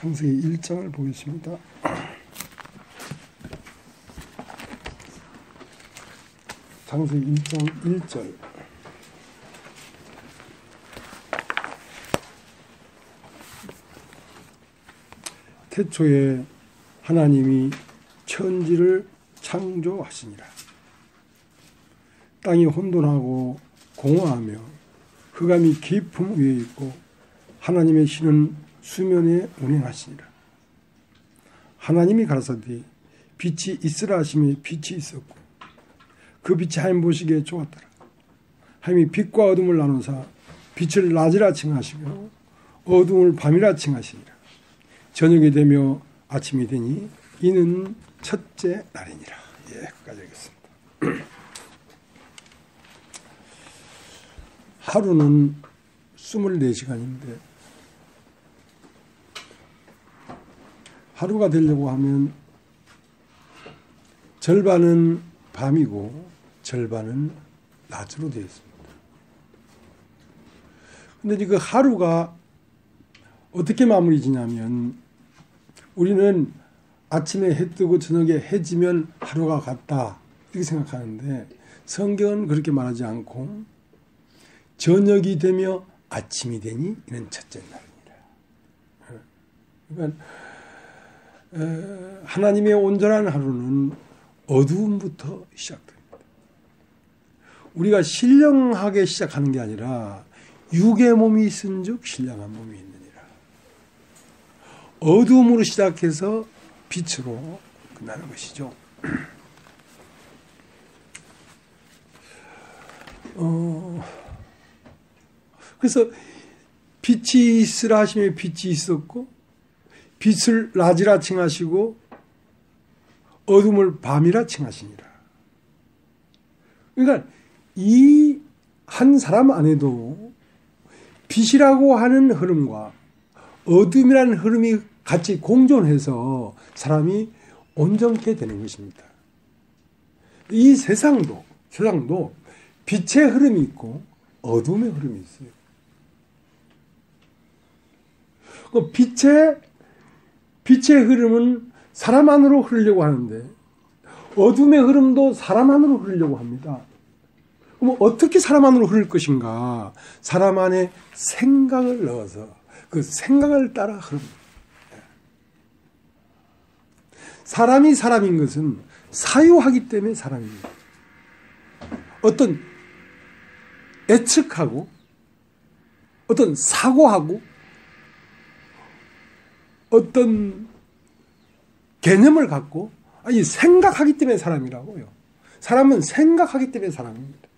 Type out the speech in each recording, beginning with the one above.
창세기 1장을 보겠습니다. 창세기 1장 1절. 태초에 하나님이 천지를 창조하시니라. 땅이 혼돈하고 공허하며 흑암이 깊음 위에 있고 하나님의 신은 수면에 운행하시니라. 하나님이 가라사대 빛이 있으라 하시매 빛이 있었고 그 빛이 하나님 보시기에 좋았더라. 하나님이 빛과 어둠을 나누사 빛을 낮이라 칭하시고 어둠을 밤이라 칭하시니라. 저녁이 되며 아침이 되니 이는 첫째 날이니라. 거기까지 하겠습니다. 하루는 24시간인데 하루가 되려고 하면 절반은 밤이고 절반은 낮으로 되어 있습니다. 그런데 그 하루가 어떻게 마무리 지냐면 우리는 아침에 해 뜨고 저녁에 해 지면 하루가 갔다 이렇게 생각하는데 성경은 그렇게 말하지 않고 저녁이 되며 아침이 되니 이는 첫째 날이니라. 그러니까 하나님의 온전한 하루는 어두움부터 시작됩니다. 우리가 신령하게 시작하는 게 아니라 육의 몸이 있은즉 신령한 몸이 있느니라. 어두움으로 시작해서 빛으로 끝나는 것이죠. 그래서 빛이 있으라 하시며 빛이 있었고 빛을 낮이라 칭하시고 어둠을 밤이라 칭하시니라. 그러니까 이 한 사람 안에도 빛이라고 하는 흐름과 어둠이라는 흐름이 같이 공존해서 사람이 온전케 되는 것입니다. 이 세상도 빛의 흐름이 있고 어둠의 흐름이 있어요. 그 빛의 흐름은 사람 안으로 흐르려고 하는데 어둠의 흐름도 사람 안으로 흐르려고 합니다. 그럼 어떻게 사람 안으로 흐를 것인가? 사람 안에 생각을 넣어서 그 생각을 따라 흐릅니다. 사람이 사람인 것은 사유하기 때문에 사람입니다. 어떤 예측하고 어떤 사고하고 어떤 개념을 갖고 생각하기 때문에 사람이라고요. 사람은 생각하기 때문에 사람입니다.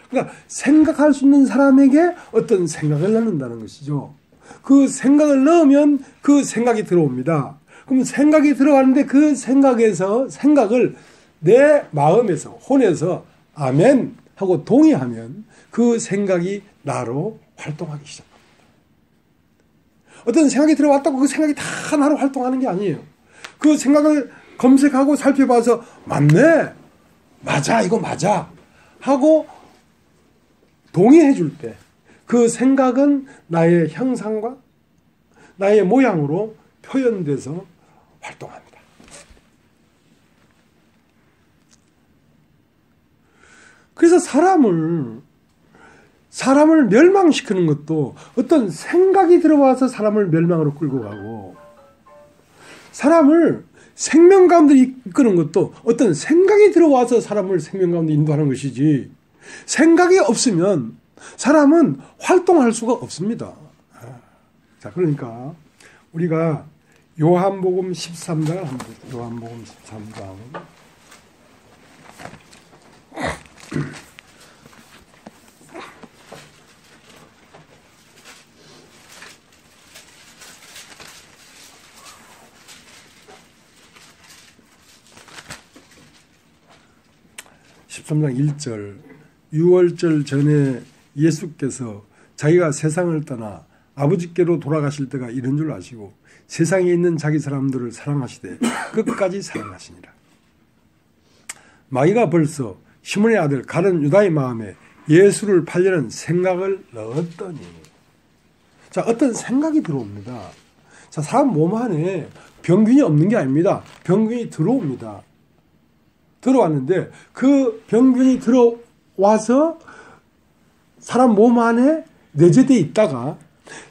그러니까 생각할 수 있는 사람에게 어떤 생각을 넣는다는 것이죠. 그 생각을 넣으면 그 생각이 들어옵니다. 그럼 생각이 들어가는데 그 생각을 내 마음에서 혼에서 아멘 하고 동의하면 그 생각이 나로 활동하기 시작합니다. 어떤 생각이 들어왔다고 그 생각이 다 나로 활동하는 게 아니에요. 그 생각을 검색하고 살펴봐서 맞네, 맞아, 이거 맞아 하고 동의해 줄 때 그 생각은 나의 형상과 나의 모양으로 표현돼서 활동합니다. 그래서 사람을 멸망시키는 것도 어떤 생각이 들어와서 사람을 멸망으로 끌고 가고 사람을 생명 가운데 이끄는 것도 어떤 생각이 들어와서 사람을 생명 가운데 인도하는 것이지 생각이 없으면 사람은 활동할 수가 없습니다. 자, 그러니까 우리가 요한복음 13장을 한번 보죠. 요한복음 13장. (13장 1절) 유월절 전에 예수께서 자기가 세상을 떠나 아버지께로 돌아가실 때가 이런 줄 아시고 세상에 있는 자기 사람들을 사랑하시되 끝까지 사랑하시니라. 마귀가 벌써 시몬의 아들 가룟 유다의 마음에 예수를 팔려는 생각을 넣었더니, 자, 어떤 생각이 들어옵니다. 자, 사람 몸 안에 병균이 없는 게 아닙니다. 병균이 들어옵니다. 들어왔는데 그 병균이 들어와서 사람 몸 안에 내재되어 있다가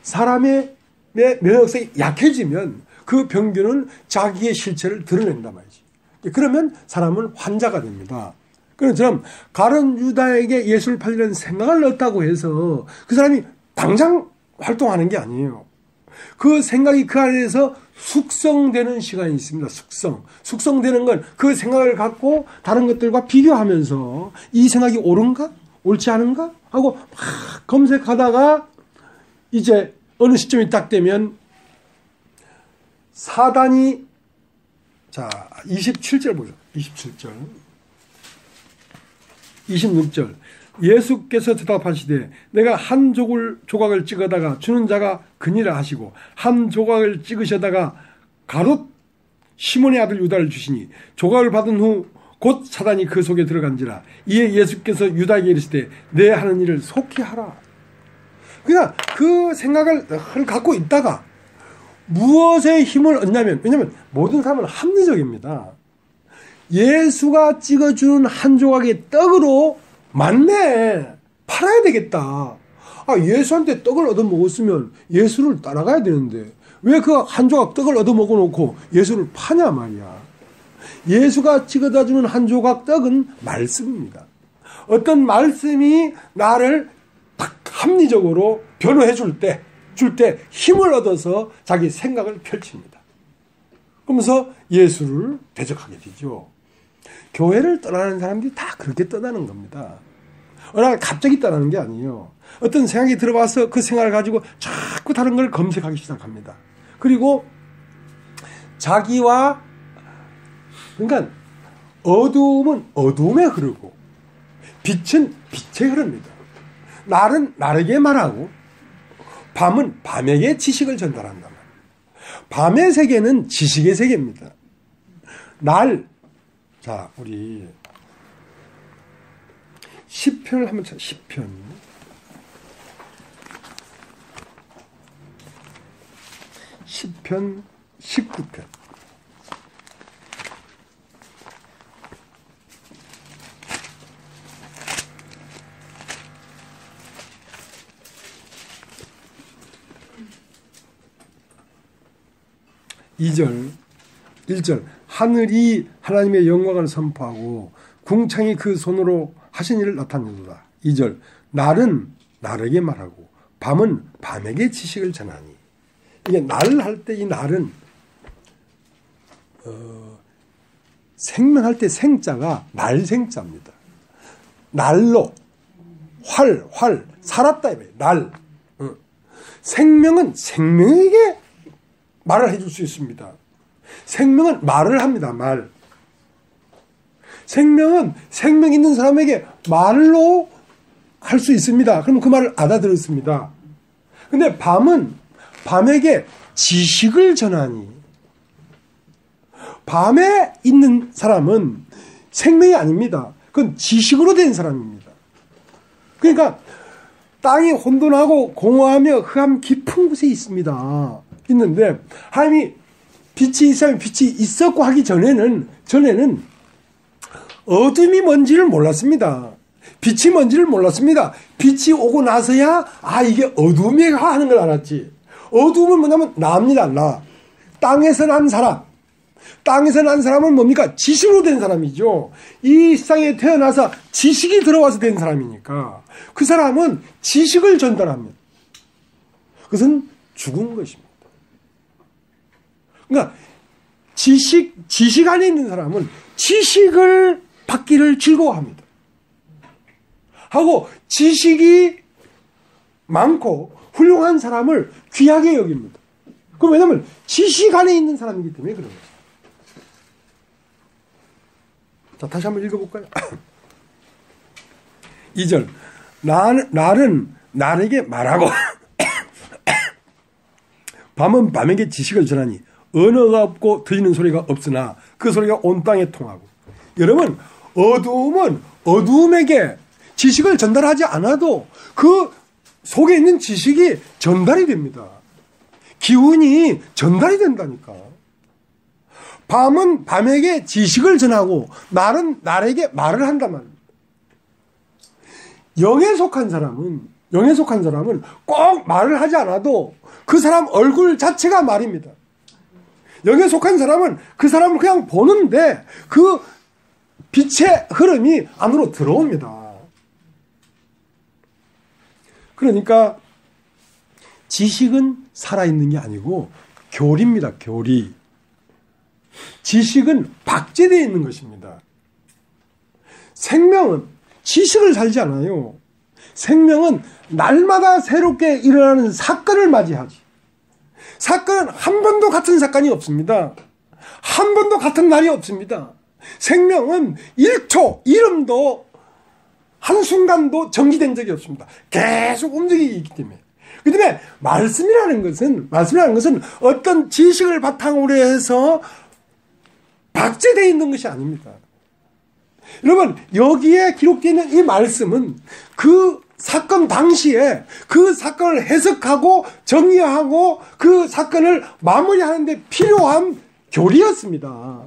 사람의 면역성이 약해지면 그 병균은 자기의 실체를 드러낸단 말이지. 그러면 사람은 환자가 됩니다. 그처럼 가룟 유다에게 예수를 팔리는 생각을 넣었다고 해서 그 사람이 당장 활동하는 게 아니에요. 그 생각이 그 안에서 숙성되는 시간이 있습니다. 숙성되는 건 그 생각을 갖고 다른 것들과 비교하면서 이 생각이 옳은가? 옳지 않은가? 하고 막 검색하다가 이제 어느 시점이 딱 되면 사단이, 자, 27절 보죠. 27절. 26절. 예수께서 대답하시되 내가 한 조각을 찍어다가 주는 자가 그니라 하시고 한 조각을 찍으셔다가 가롯 시몬의 아들 유다를 주시니 조각을 받은 후 곧 사단이 그 속에 들어간지라. 이에 예수께서 유다에게 이르시되 내 하는 일을 속히 하라. 그냥 그 생각을 갖고 있다가 무엇에 힘을 얻냐면, 왜냐하면 모든 사람은 합리적입니다. 예수가 찍어주는 한 조각의 떡으로 맞네, 팔아야 되겠다. 예수한테 떡을 얻어먹었으면 예수를 따라가야 되는데 왜 그 한 조각 떡을 얻어먹어놓고 예수를 파냐 말이야. 예수가 찍어다 주는 한 조각 떡은 말씀입니다. 어떤 말씀이 나를 딱 합리적으로 변호해 줄 때 힘을 얻어서 자기 생각을 펼칩니다. 그러면서 예수를 대적하게 되죠. 교회를 떠나는 사람들이 다 그렇게 떠나는 겁니다. 갑자기 떠나는 게 아니에요. 어떤 생각이 들어와서 그 생각을 가지고 자꾸 다른 걸 검색하기 시작합니다. 그리고 자기와, 그러니까 어두움은 어두움에 흐르고 빛은 빛에 흐릅니다. 날은 날에게 말하고 밤은 밤에게 지식을 전달한다. 밤의 세계는 지식의 세계입니다. 자, 우리 시편을 한번 쳐. 시편 19편. (2절) 1절 하늘이 하나님의 영광을 선포하고 궁창이 그 손으로 하신 일을 나타내도다. 2절 날은 날에게 말하고 밤은 밤에게 지식을 전하니. 이게 날 할 때 이 날은 생명할 때 생자가 날생자입니다. 날로 활 살았다 이거예요. 날. 생명은 생명에게 말을 해줄 수 있습니다. 생명은 말을 합니다. 말. 생명은 생명 있는 사람에게 말로 할 수 있습니다. 그럼 그 말을 알아들었습니다. 근데 밤은 밤에게 지식을 전하니. 밤에 있는 사람은 생명이 아닙니다. 그건 지식으로 된 사람입니다. 그러니까 땅이 혼돈하고 공허하며 흑암 깊은 곳에 있는데 하나님이 빛이 있으면 빛이 있었고 하기 전에는 어둠이 뭔지를 몰랐습니다. 빛이 뭔지를 몰랐습니다. 빛이 오고 나서야 이게 어둠이야 하는 걸 알았지. 어둠은 뭐냐면 나입니다. 나. 땅에서 난 사람. 땅에서 난 사람은 뭡니까? 지식으로 된 사람이죠. 이 세상에 태어나서 지식이 들어와서 된 사람이니까 그 사람은 지식을 전달합니다. 그것은 죽은 것입니다. 그러니까 지식 안에 있는 사람은 지식을 받기를 즐거워합니다. 하고 지식이 많고 훌륭한 사람을 귀하게 여깁니다. 그럼 왜냐하면 지식 안에 있는 사람이기 때문에 그런 거죠. 자, 다시 한번 읽어볼까요? 2절 날은 날에게 말하고 밤은 밤에게 지식을 전하니 언어가 없고 들리는 소리가 없으나 그 소리가 온 땅에 통하고. 여러분, 어두움은 어두움에게 지식을 전달하지 않아도 그 속에 있는 지식이 전달이 됩니다. 기운이 전달이 된다니까. 밤은 밤에게 지식을 전하고 날은 날에게 말을 한단 말입니다. 영에 속한 사람은 꼭 말을 하지 않아도 그 사람 얼굴 자체가 말입니다. 영에 속한 사람은 그 사람을 그냥 보는데 그 빛의 흐름이 안으로 들어옵니다. 그러니까 지식은 살아있는 게 아니고 교리입니다. 교리. 지식은 박제되어 있는 것입니다. 생명은 지식을 살지 않아요. 생명은 날마다 새롭게 일어나는 사건을 맞이하지. 사건은 한 번도 같은 사건이 없습니다. 한 번도 같은 날이 없습니다. 생명은 1초, 이름도 한순간도 정지된 적이 없습니다. 계속 움직이기 있기 때문에. 그 다음에 말씀이라는 것은 어떤 지식을 바탕으로 해서 박제되어 있는 것이 아닙니다. 여러분, 여기에 기록되어 있는 이 말씀은 그 사건 당시에 그 사건을 해석하고 정리하고 그 사건을 마무리하는 데 필요한 교리였습니다.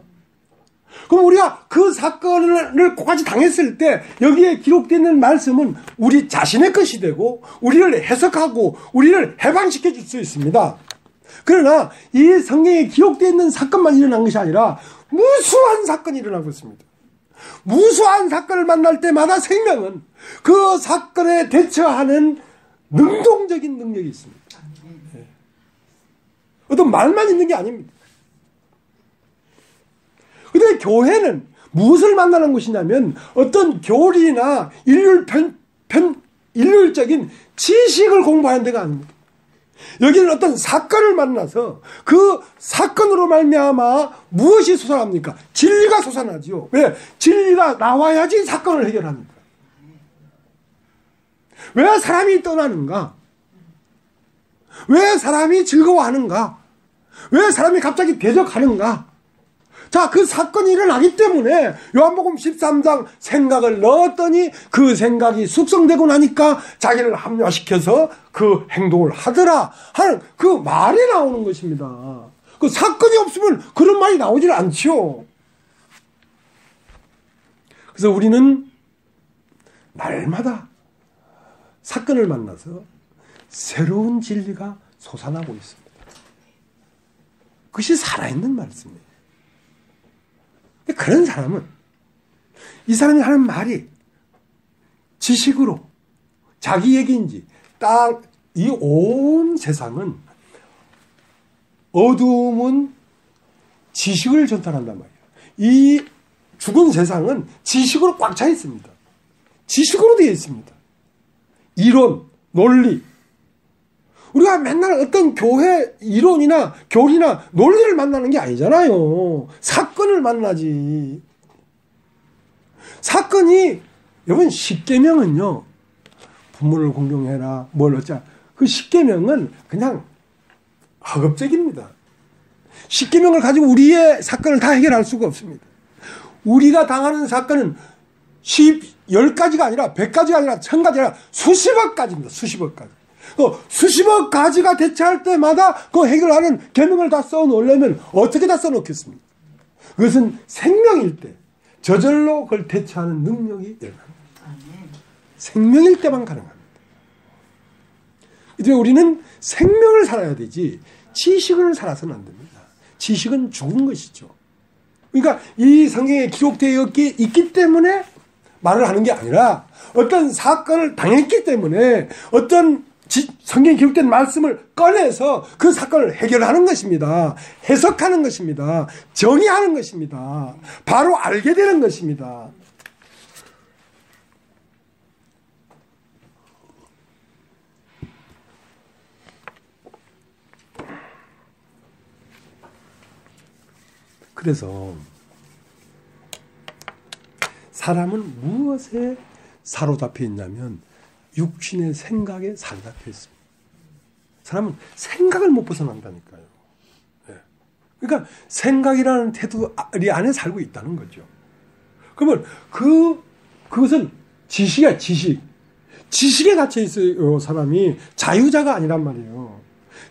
그럼 우리가 그 사건을 똑같이 당했을 때 여기에 기록되어 있는 말씀은 우리 자신의 것이 되고 우리를 해석하고 우리를 해방시켜 줄 수 있습니다. 그러나 이 성경에 기록되어 있는 사건만 일어난 것이 아니라 무수한 사건이 일어나고 있습니다. 무수한 사건을 만날 때마다 생명은 그 사건에 대처하는 능동적인 능력이 있습니다. 어떤 말만 있는 게 아닙니다. 그런데 교회는 무엇을 만나는 곳이냐면 어떤 교리나 일률적인 지식을 공부하는 데가 아닙니다. 여기는 어떤 사건을 만나서 그 사건으로 말미암아 무엇이 솟아납니까? 진리가 솟아나죠. 왜? 진리가 나와야지 사건을 해결합니다. 왜 사람이 떠나는가? 왜 사람이 즐거워하는가? 왜 사람이 갑자기 대적하는가? 자, 그 사건이 일어나기 때문에 요한복음 13장 생각을 넣었더니 그 생각이 숙성되고 나니까 자기를 합리화시켜서 그 행동을 하더라 하는 그 말이 나오는 것입니다. 그 사건이 없으면 그런 말이 나오질 않죠. 그래서 우리는 날마다 사건을 만나서 새로운 진리가 솟아나고 있습니다. 그것이 살아있는 말씀이에요. 그런 사람은 이 사람이 하는 말이 지식으로 자기 얘기인지 딱 이 온 세상은 어두움은 지식을 전달한단 말이에요. 이 죽은 세상은 지식으로 꽉 차 있습니다. 지식으로 되어 있습니다. 이론, 논리. 우리가 맨날 어떤 교회 이론이나 교리나 논리를 만나는 게 아니잖아요. 사건을 만나지. 사건이, 여러분, 십계명은요, 부모를 공경해라, 뭘 어쩌. 그 십계명은 그냥 허겁적입니다. 십계명을 가지고 우리의 사건을 다 해결할 수가 없습니다. 우리가 당하는 사건은 10가지가 아니라 100가지가 아니라 1000가지가 아니라 수십억 가지입니다. 수십억 가지. 수십억 가지가 대처할 때마다 그 해결하는 계명을 다 써놓으려면 어떻게 다 써놓겠습니까? 그것은 생명일 때 저절로 그걸 대처하는 능력이 일어납니다. 생명일 때만 가능합니다. 이제 우리는 생명을 살아야 되지 지식을 살아서는 안 됩니다. 지식은 죽은 것이죠. 그러니까 이 성경에 기록되어 있기 때문에 말을 하는 게 아니라 어떤 사건을 당했기 때문에 어떤 성경에 기록된 말씀을 꺼내서 그 사건을 해결하는 것입니다. 해석하는 것입니다. 정의하는 것입니다. 바로 알게 되는 것입니다. 그래서 사람은 무엇에 사로잡혀 있냐면 육신의 생각에 사로잡혀 있습니다. 사람은 생각을 못 벗어난다니까요. 네. 그러니까 생각이라는 테두리 안에 살고 있다는 거죠. 그러면 그것은 지식이야, 지식. 지식에 갇혀 있어요, 사람이. 자유자가 아니란 말이에요.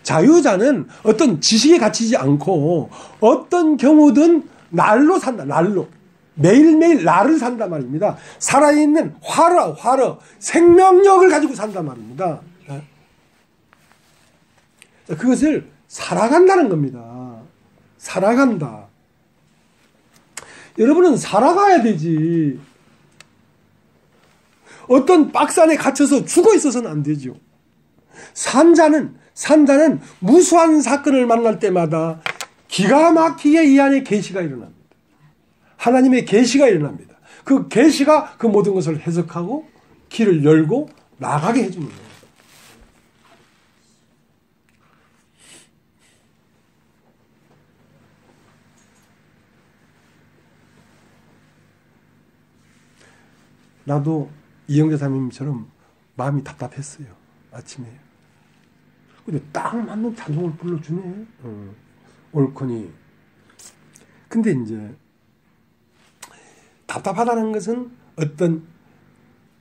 자유자는 어떤 지식에 갇히지 않고 어떤 경우든 날로 산다. 날로. 매일매일 날을 산단 말입니다. 살아있는 화러, 생명력을 가지고 산단 말입니다. 그것을 살아간다는 겁니다. 살아간다. 여러분은 살아가야 되지. 어떤 박스 안에 갇혀서 죽어 있어서는 안 되죠. 산자는 무수한 사건을 만날 때마다 기가 막히게 이 안에 계시가 일어납니다. 하나님의 계시가 일어납니다. 그 계시가 그 모든 것을 해석하고 길을 열고 나가게 해주는 거예요. 나도 이영재 사모님처럼 마음이 답답했어요. 아침에. 근데 딱 맞는 찬송을 불러주네. 옳거니. 근데 이제 답답하다는 것은 어떤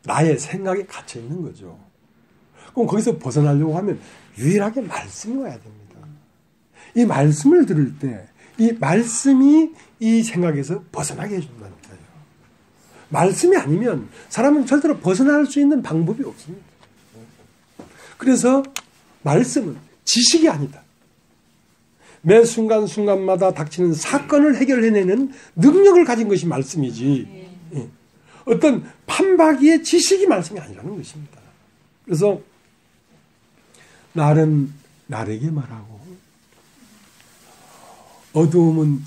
나의 생각에 갇혀 있는 거죠. 그럼 거기서 벗어나려고 하면 유일하게 말씀이 와야 됩니다. 이 말씀을 들을 때 이 말씀이 이 생각에서 벗어나게 해준다니까요. 말씀이 아니면 사람은 절대로 벗어날 수 있는 방법이 없습니다. 그래서 말씀은 지식이 아니다. 매 순간순간마다 닥치는 사건을 해결해내는 능력을 가진 것이 말씀이지, 어떤 판박이의 지식이 말씀이 아니라는 것입니다. 그래서 날은 날에게 말하고 어두움은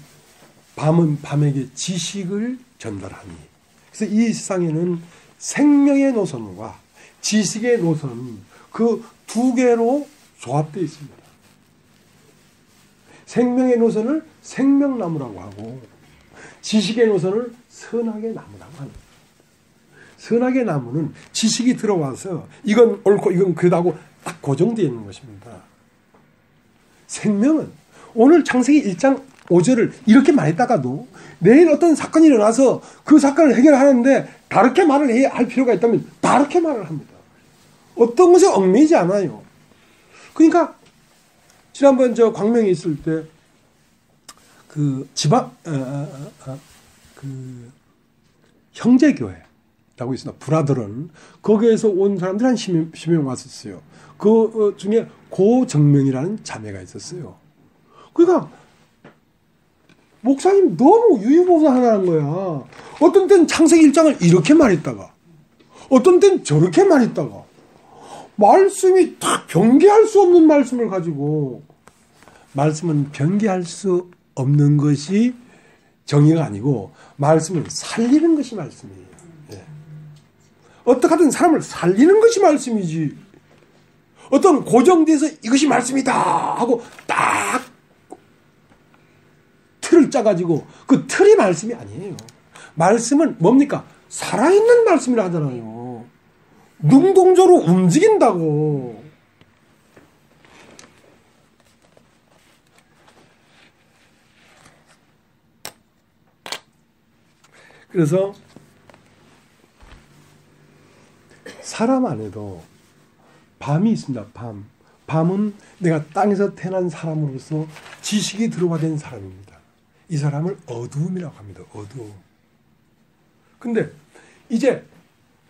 밤은 밤에게 지식을 전달하니. 그래서 이 세상에는 생명의 노선과 지식의 노선, 그 두 개로 조합되어 있습니다. 생명의 노선을 생명나무라고 하고 지식의 노선을 선악의 나무라고 합니다. 선악의 나무는 지식이 들어와서 이건 옳고 이건 그러다고 딱 고정되어 있는 것입니다. 생명은 오늘 창세기 1장 5절을 이렇게 말했다가도 내일 어떤 사건이 일어나서 그 사건을 해결하는데 다르게 말을 해야 할 필요가 있다면 다르게 말을 합니다. 어떤 것에 얽매이지 않아요. 그러니까 지난번 저 광명에 있을 때 그 그 형제교회라고 있습니다. 브라더런. 거기에서 온 사람들 한 10명 왔었어요. 그 중에 고정명이라는 자매가 있었어요. 그러니까 목사님 너무 유유보사하는 거야. 어떤 때는 창세기 1장을 이렇게 말했다가 어떤 때는 저렇게 말했다가 말씀이 다 변개할 수 없는 말씀을 가지고, 말씀은 변개할 수 없는 것이 정의가 아니고 말씀을 살리는 것이 말씀이에요. 예. 어떻게 하든 사람을 살리는 것이 말씀이지, 어떤 고정돼서 이것이 말씀이다 하고 딱 틀을 짜가지고 그 틀이 말씀이 아니에요. 말씀은 뭡니까? 살아있는 말씀이라 하잖아요. 능동적으로 움직인다고. 그래서 사람 안에도 밤이 있습니다. 밤은 내가 땅에서 태어난 사람으로서 지식이 들어와 된 사람입니다. 이 사람을 어두움이라고 합니다. 어두움. 근데 이제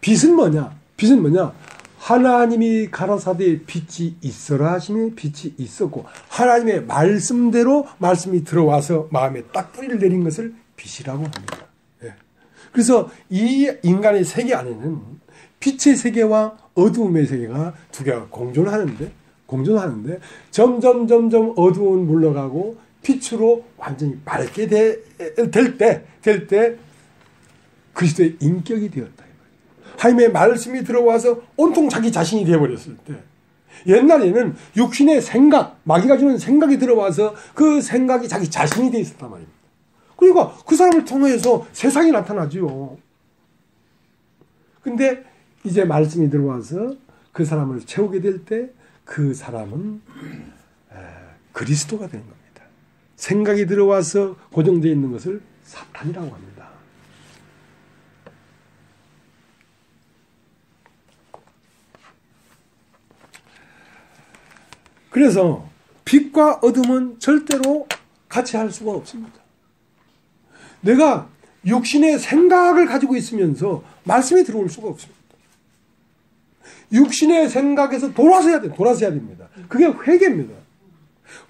빛은 뭐냐? 빛은 뭐냐? 하나님이 가라사대 빛이 있어라 하시면 빛이 있었고, 하나님의 말씀대로 말씀이 들어와서 마음에 딱 뿌리를 내린 것을 빛이라고 합니다. 예. 그래서 이 인간의 세계 안에는 빛의 세계와 어두움의 세계가 두 개가 공존하는데 점점 어두움은 물러가고 빛으로 완전히 밝게 될 때 그리스도의 인격이 되었다. 하나님의 말씀이 들어와서 온통 자기 자신이 되어버렸을 때, 옛날에는 육신의 생각, 마귀가 주는 생각이 들어와서 그 생각이 자기 자신이 되어 있었단 말입니다. 그러니까 그 사람을 통해서 세상이 나타나죠. 근데 이제 말씀이 들어와서 그 사람을 채우게 될 때 그 사람은 그리스도가 되는 겁니다. 생각이 들어와서 고정되어 있는 것을 사탄이라고 합니다. 그래서 빛과 어둠은 절대로 같이 할 수가 없습니다. 내가 육신의 생각을 가지고 있으면서 말씀이 들어올 수가 없습니다. 육신의 생각에서 돌아서야 됩니다. 그게 회개입니다.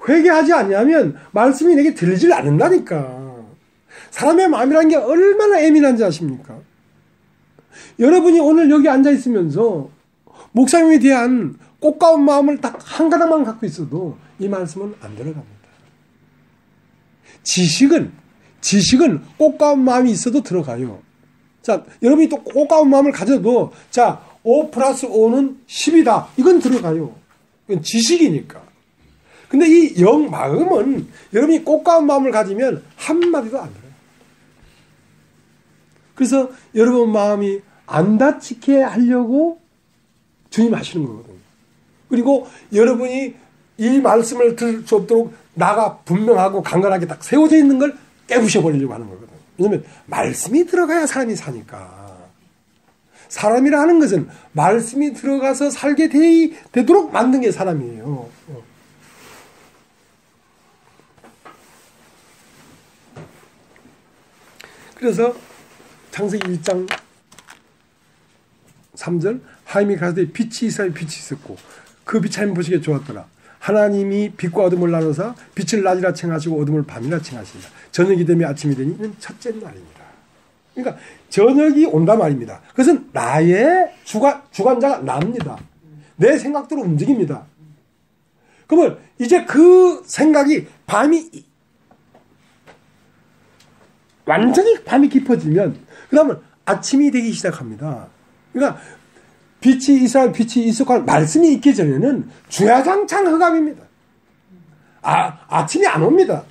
회개하지 않으면 말씀이 내게 들리질 않는다니까. 사람의 마음이라는 게 얼마나 예민한지 아십니까? 여러분이 오늘 여기 앉아 있으면서 목사님에 대한 꽃가운 마음을 딱 한 가닥만 갖고 있어도 이 말씀은 안 들어갑니다. 지식은 꽃가운 마음이 있어도 들어가요. 자, 여러분이 또 꽃가운 마음을 가져도, 자, 5 플러스 5는 10이다. 이건 들어가요. 이건 지식이니까. 근데 이 영 마음은 여러분이 꽃가운 마음을 가지면 한마디도 안 들어요. 그래서 여러분 마음이 안 다치게 하려고 주님 하시는 거거든요. 그리고 여러분이 이 말씀을 들을 수 없도록 나가 분명하고 강건하게 딱 세워져 있는 걸 깨부셔버리려고 하는 거거든요. 왜냐하면 말씀이 들어가야 사람이 사니까. 사람이라 하는 것은 말씀이 들어가서 살게 되도록 만든 게 사람이에요. 그래서 창세기 1장 3절 하나님이 가라사대 빛이 있어야 빛이 있었고 그 빛 하나님 보시기에 좋았더라. 하나님이 빛과 어둠을 나눠사 빛을 낮이라 칭하시고 어둠을 밤이라 칭하신다. 저녁이 되며 아침이 되니 이는 첫째 날입니다. 그러니까 저녁이 온다 말입니다. 그것은 나의 주관자가 납니다. 내 생각대로 움직입니다. 그러면 이제 그 생각이 완전히 밤이 깊어지면 그러면 아침이 되기 시작합니다. 그러니까 빛이 있어야 빛이 있었고 하는 말씀이 있기 전에는 주야장창 흑암입니다. 아침이 안 옵니다.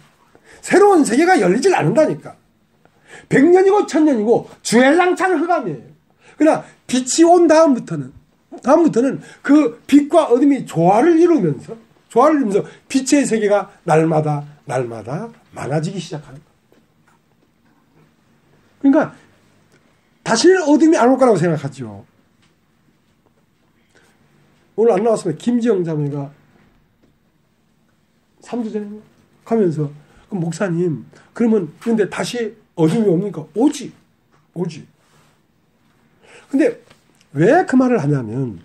새로운 세계가 열리질 않는다니까. 100년이고 1000년이고 주야장창 흑암이에요. 그러나 빛이 온 다음부터는 그 빛과 어둠이 조화를 이루면서 빛의 세계가 날마다 많아지기 시작하는 거예요. 그러니까 다시는 어둠이 안 올 거라고 생각하죠. 오늘 안 나왔으면 김지영 자매가 3주 전에 가면서 목사님 그러면 근데 다시 어둠이 옵니까? 오지. 근데 왜 그 말을 하냐면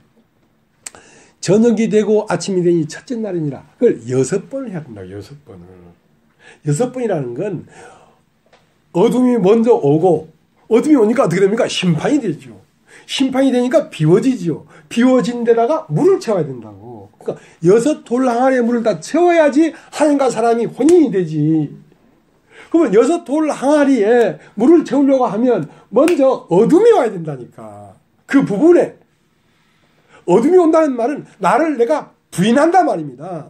저녁이 되고 아침이 되니 첫째 날이니라. 그걸 6번을 해야 된다. 6번을. 6번이라는 건 어둠이 먼저 오고 어둠이 오니까 어떻게 됩니까? 심판이 되죠. 심판이 되니까 비워지죠. 비워진 데다가 물을 채워야 된다고. 그러니까 6돌 항아리에 물을 다 채워야지 하나님과 사람이 혼인이 되지. 그러면 6돌 항아리에 물을 채우려고 하면 먼저 어둠이 와야 된다니까. 그 부분에 어둠이 온다는 말은 나를 내가 부인한다 말입니다.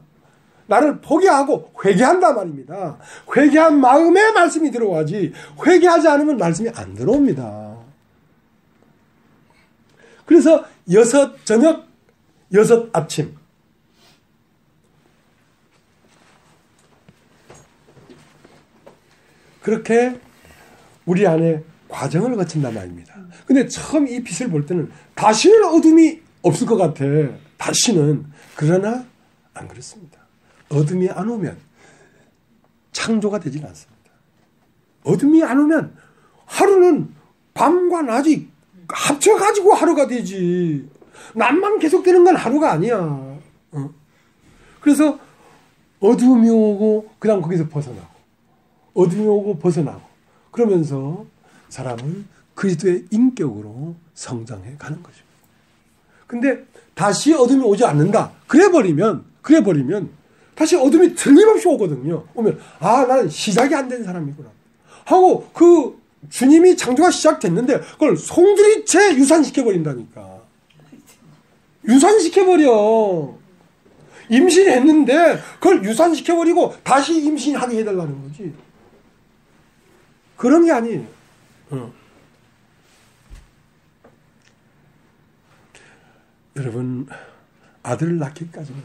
나를 포기하고 회개한다 말입니다. 회개한 마음에 말씀이 들어와지 회개하지 않으면 말씀이 안 들어옵니다. 그래서 6 저녁, 6 아침. 그렇게 우리 안에 과정을 거친단 말입니다. 근데 처음 이 빛을 볼 때는 다시는 어둠이 없을 것 같아. 다시는. 그러나 안 그렇습니다. 어둠이 안 오면 창조가 되지는 않습니다. 어둠이 안 오면 하루는 밤과 낮이 합쳐가지고 하루가 되지. 낮만 계속되는 건 하루가 아니야. 그래서 어둠이 오고 그 다음 거기서 벗어나고 어둠이 오고 벗어나고 그러면서 사람은 그리스도의 인격으로 성장해 가는 거죠. 근데 다시 어둠이 오지 않는다. 그래버리면 다시 어둠이 틀림없이 오거든요. 오면 나는 시작이 안 된 사람이구나 하고 그 주님이 창조가 시작됐는데 그걸 송두리째 유산시켜버린다니까. 유산시켜버려. 임신했는데 그걸 유산시켜버리고 다시 임신하게 해달라는 거지. 그런 게 아니에요. 여러분 아들을 낳기까지는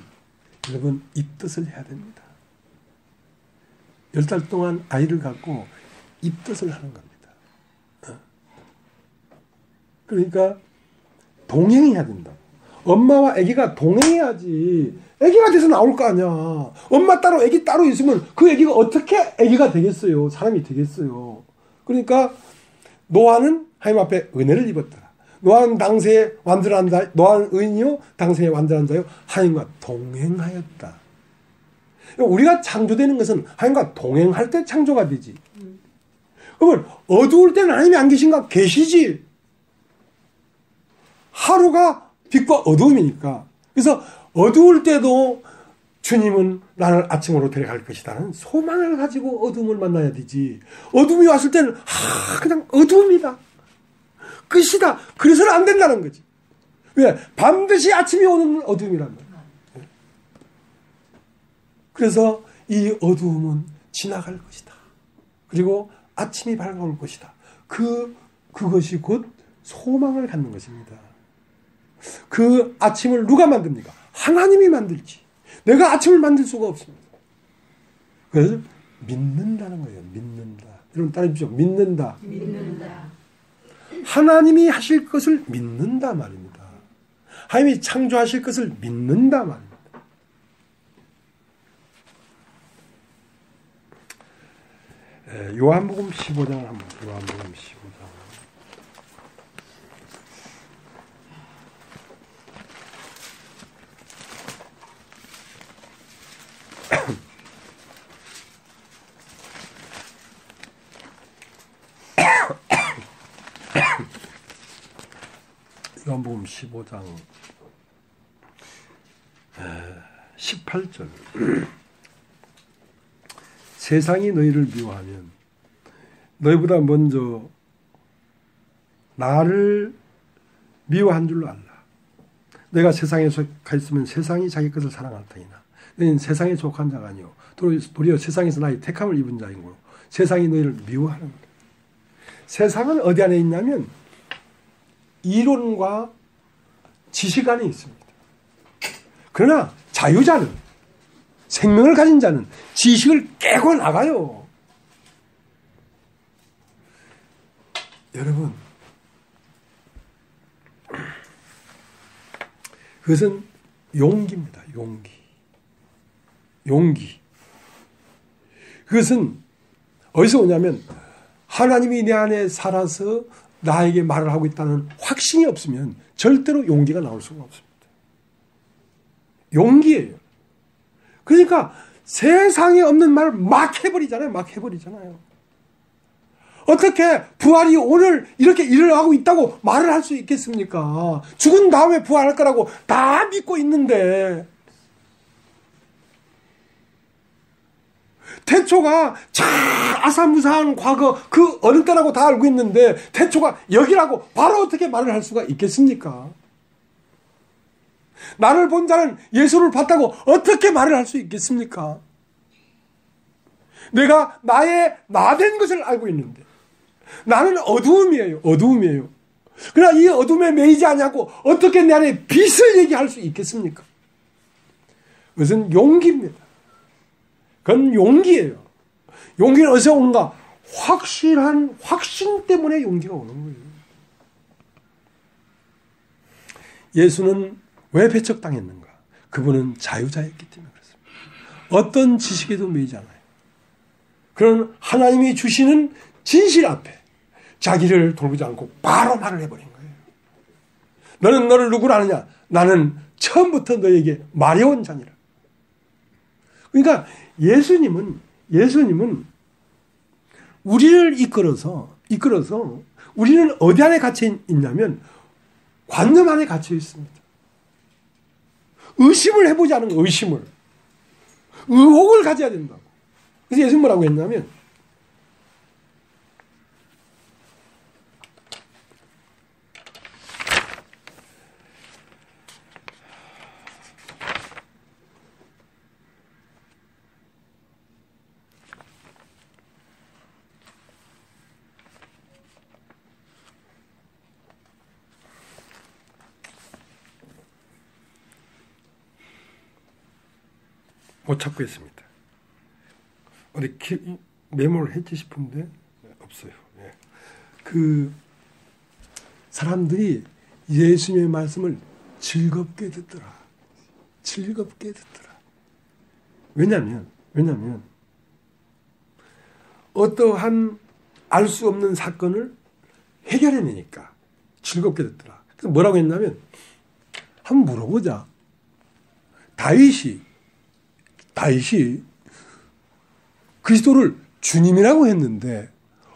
여러분 입덧을 해야 됩니다. 10달 동안 아이를 갖고 입덧을 하는 겁니다. 그러니까 동행해야 된다. 엄마와 아기가 동행해야지 아기가 돼서 나올 거 아니야. 엄마 따로 아기 따로 있으면 그 아기가 어떻게 아기가 되겠어요? 사람이 되겠어요. 그러니까 노아는 하나님 앞에 은혜를 입었더라. 노아는 당세에 완전한 자, 노아는 의인이요 당세에 완전한 자요 하나님과 동행하였다. 우리가 창조되는 것은 하나님과 동행할 때 창조가 되지. 그러면 어두울 때는 하나님이 안 계신가? 계시지. 하루가 빛과 어두움이니까. 그래서 어두울 때도 주님은 나를 아침으로 데려갈 것이다는 소망을 가지고 어둠을 만나야 되지. 어둠이 왔을 때는 그냥 어둠이다. 끝이다. 그래서는 안 된다는 거지. 왜? 반드시 아침이 오는 어둠이란 말이야. 그래서 이 어두움은 지나갈 것이다. 그리고 아침이 밝아올 것이다. 그것이 곧 소망을 갖는 것입니다. 그 아침을 누가 만듭니까? 하나님이 만들지. 내가 아침을 만들 수가 없습니다. 그래서 믿는다는 거예요. 믿는다. 여러분 따라해주십시오. 믿는다. 믿는다. 하나님이 하실 것을 믿는다 말입니다. 하나님이 창조하실 것을 믿는다 말입니다. 요한복음 15장을 한번 요한복음 15장. 요한복음 15장 18절 세상이 너희를 미워하면 너희보다 먼저 나를 미워한 줄로 알라. 내가 세상에 속하 있으면 세상이 자기 것을 사랑할 터이나 너희는 세상에 속한 자가 아니요 도리어 세상에서 나의 택함을 입은 자인 거로 세상이 너희를 미워하는 거다. 세상은 어디 안에 있냐면 이론과 지식 안에 있습니다. 그러나 자유자는 생명을 가진 자는 지식을 깨고 나가요. 여러분 그것은 용기입니다. 용기. 그것은 어디서 오냐면 하나님이 내 안에 살아서 나에게 말을 하고 있다는 확신이 없으면 절대로 용기가 나올 수가 없습니다. 용기예요. 그러니까 세상에 없는 말을 막 해버리잖아요. 어떻게 부활이 오늘 이렇게 일어나고 있다고 말을 할 수 있겠습니까? 죽은 다음에 부활할 거라고 다 믿고 있는데 태초가 참 아사무사한 과거 그 어느 때라고 다 알고 있는데 태초가 여기라고 바로 어떻게 말을 할 수가 있겠습니까? 나를 본 자는 예수를 봤다고 어떻게 말을 할 수 있겠습니까? 내가 나된 것을 알고 있는데 나는 어두움이에요. 그러나 이 어둠에 매이지 않냐고 어떻게 내 안에 빛을 얘기할 수 있겠습니까? 그것은 용기입니다. 그건 용기예요. 용기는 어디서 오는가? 확실한 확신 때문에 용기가 오는 거예요. 예수는 왜 배척당했는가? 그분은 자유자였기 때문에 그렇습니다. 어떤 지식에도 매이지 않아요. 그런 하나님이 주시는 진실 앞에 자기를 돌보지 않고 바로 말을 해버린 거예요. 너는 너를 누구로 아느냐? 나는 처음부터 너에게 말해온 자니라. 그러니까 예수님은 우리를 이끌어서 우리는 어디 안에 갇혀 있냐면 관념 안에 갇혀 있습니다. 의심을 해보지 않은 거, 의혹을 가져야 된다고. 그래서 예수님 뭐라고 했냐면 못 찾고 있습니다. 어디 메모를 했지 싶은데 없어요. 예. 그 사람들이 예수님의 말씀을 즐겁게 듣더라. 즐겁게 듣더라. 왜냐하면 어떠한 알 수 없는 사건을 해결해내니까 즐겁게 듣더라. 그래서 뭐라고 했냐면 한번 물어보자. 다윗이 그리스도를 주님이라고 했는데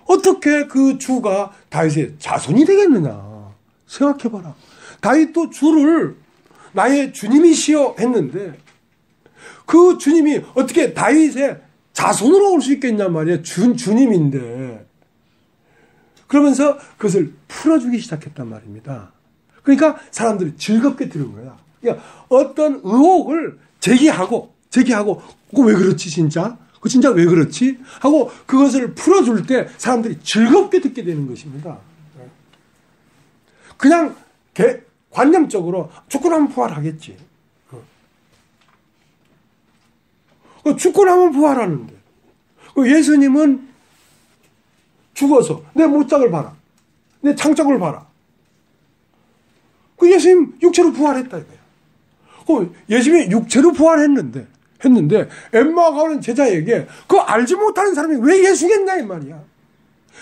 어떻게 그 주가 다윗의 자손이 되겠느냐. 생각해봐라. 다윗도 주를 나의 주님이시여 했는데 그 주님이 어떻게 다윗의 자손으로 올 수 있겠냔 말이에요. 주님인데. 그러면서 그것을 풀어주기 시작했단 말입니다. 그러니까 사람들이 즐겁게 들은 거야. 그러니까 어떤 의혹을 제기하고 그거 왜 그렇지 진짜? 그 진짜 왜 그렇지? 하고 그것을 풀어줄 때 사람들이 즐겁게 듣게 되는 것입니다. 그냥 관념적으로 죽고 나면 부활하겠지. 죽고 나면 부활하는데 예수님은 죽어서 내 못장을 봐라. 내 창작을 봐라. 그 예수님 육체로 부활했다 이거야. 예수님이 육체로 부활했는데 엠마오 가는 제자에게 그거 알지 못하는 사람이 왜 예수겠냐 이 말이야.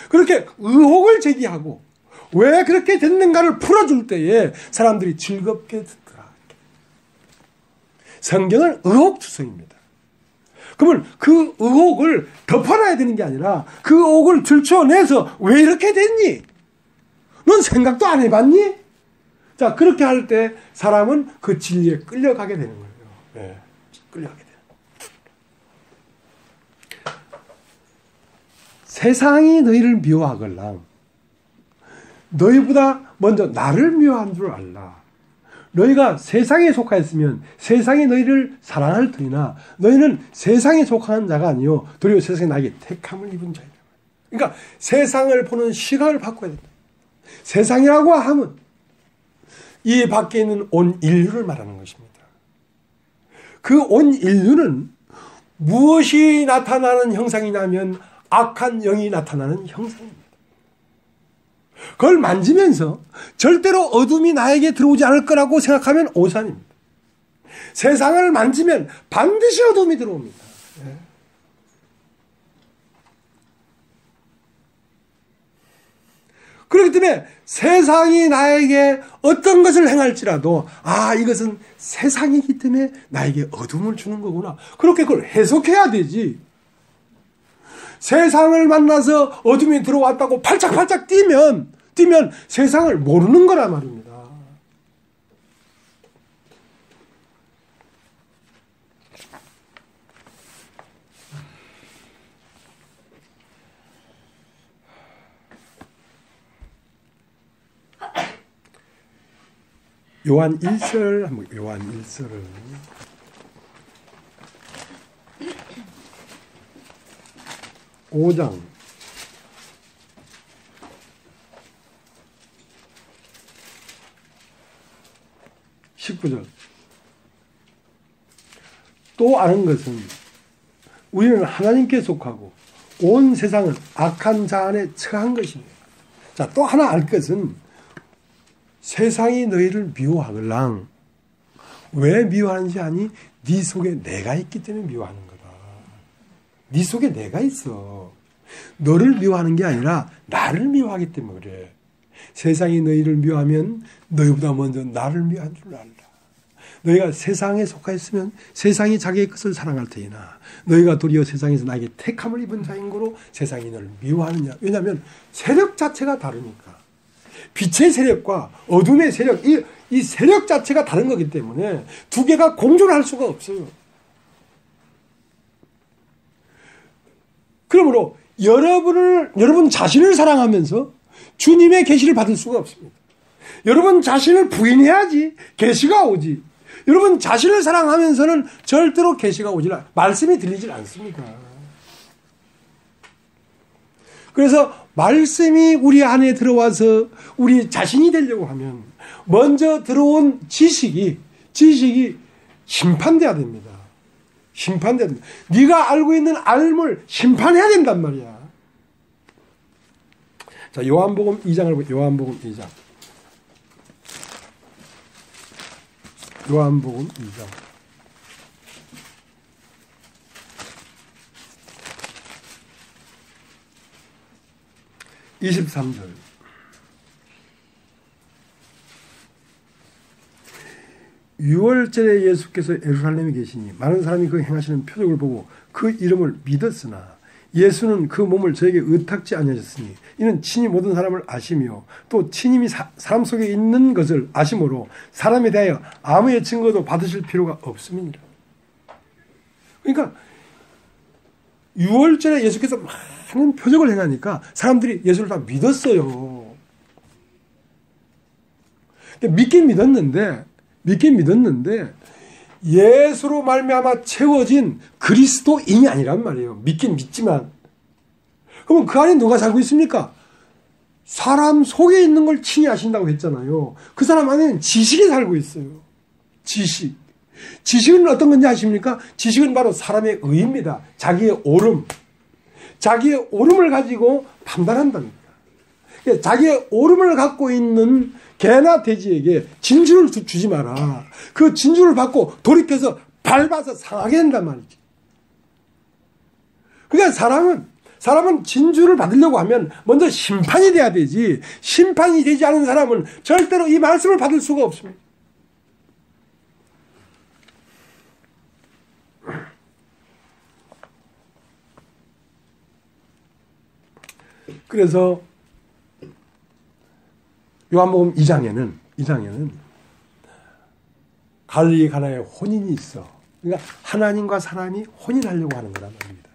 그렇게 의혹을 제기하고 왜 그렇게 됐는가를 풀어줄 때에 사람들이 즐겁게 듣더라. 성경은 의혹투성입니다. 그러면 그 의혹을 덮어놔야 되는 게 아니라 그 의혹을 들춰내서 왜 이렇게 됐니? 넌 생각도 안 해봤니? 자, 그렇게 할 때 사람은 그 진리에 끌려가게 되는 거예요. 네, 끌려가게 돼요. 세상이 너희를 미워하걸랑 너희보다 먼저 나를 미워한 줄 알라. 너희가 세상에 속하였으면 세상이 너희를 사랑할 터이나 너희는 세상에 속한 자가 아니요 도리어 세상에 나에게 택함을 입은 자이다. 그러니까 세상을 보는 시각을 바꿔야 된다. 세상이라고 하면 이 밖에 있는 온 인류를 말하는 것입니다. 그 온 인류는 무엇이 나타나는 형상이냐면 악한 영이 나타나는 형상입니다. 그걸 만지면서 절대로 어둠이 나에게 들어오지 않을 거라고 생각하면 오산입니다. 세상을 만지면 반드시 어둠이 들어옵니다. 네. 그렇기 때문에 세상이 나에게 어떤 것을 행할지라도 이것은 세상이기 때문에 나에게 어둠을 주는 거구나. 그렇게 그걸 해석해야 되지. 세상을 만나서 어둠이 들어왔다고 팔짝팔짝 뛰면 세상을 모르는 거란 말입니다. 요한 1절, 요한 1절을 5장 19절. 또 아는 것은 우리는 하나님께 속하고 온 세상은 악한 자 안에 처한 것입니다. 자, 또 하나 알 것은 세상이 너희를 미워하걸랑 왜 미워하는지 아니? 네 속에 내가 있기 때문에 미워하는 거다. 네 속에 내가 있어. 너를 미워하는 게 아니라 나를 미워하기 때문에 그래. 세상이 너희를 미워하면 너희보다 먼저 나를 미워한 줄 알라. 너희가 세상에 속하였으면 세상이 자기의 것을 사랑할 테이나 너희가 도리어 세상에서 나에게 택함을 입은 자인 거로 세상이 너를 미워하느냐. 왜냐하면 세력 자체가 다르니까. 빛의 세력과 어둠의 세력, 이 세력 자체가 다른 거기 때문에 두 개가 공존할 수가 없어요. 그러므로 여러분 자신을 사랑하면서 주님의 계시를 받을 수가 없습니다. 여러분 자신을 부인해야지 계시가 오지. 여러분 자신을 사랑하면서는 절대로 계시가 오질 않아요. 말씀이 들리질 않습니다. 그래서 말씀이 우리 안에 들어와서 우리 자신이 되려고 하면 먼저 들어온 지식이 심판돼야 됩니다. 심판돼야 됩니다. 네가 알고 있는 알물 심판해야 된단 말이야. 자, 요한복음 2장을 보세요. 요한복음 2장. 요한복음 2장 23절. 유월절에 예수께서 예루살렘에 계시니 많은 사람이 그 행하시는 표적을 보고 그 이름을 믿었으나 예수는 그 몸을 저에게 의탁지 아니하셨으니 이는 친히 모든 사람을 아시며 또 친히 사람 속에 있는 것을 아심으로 사람에 대하여 아무의 증거도 받으실 필요가 없음이니라. 그러니까 유월절에 예수께서 많은 표적을 행하니까 사람들이 예수를 다 믿었어요. 믿긴 믿었는데 예수로 말미암아 채워진 그리스도인이 아니란 말이에요. 믿긴 믿지만. 그러면 그 안에 누가 살고 있습니까? 사람 속에 있는 걸 친히 아신다고 했잖아요. 그 사람 안에는 지식이 살고 있어요. 지식. 지식은 어떤 건지 아십니까? 지식은 바로 사람의 의입니다. 자기의 옳음. 자기의 옳음을 가지고 판단한답니다. 자기의 옳음을 갖고 있는 개나 돼지에게 진주를 주지 마라. 그 진주를 받고 돌이켜서 밟아서 상하게 된단 말이지. 그러니까 사람은 진주를 받으려고 하면 먼저 심판이 돼야 되지. 심판이 되지 않은 사람은 절대로 이 말씀을 받을 수가 없습니다. 그래서 요한복음 2장에는 갈릴리 가나에 혼인이 있어. 그러니까 하나님과 사람이 혼인하려고 하는 거란 말입니다.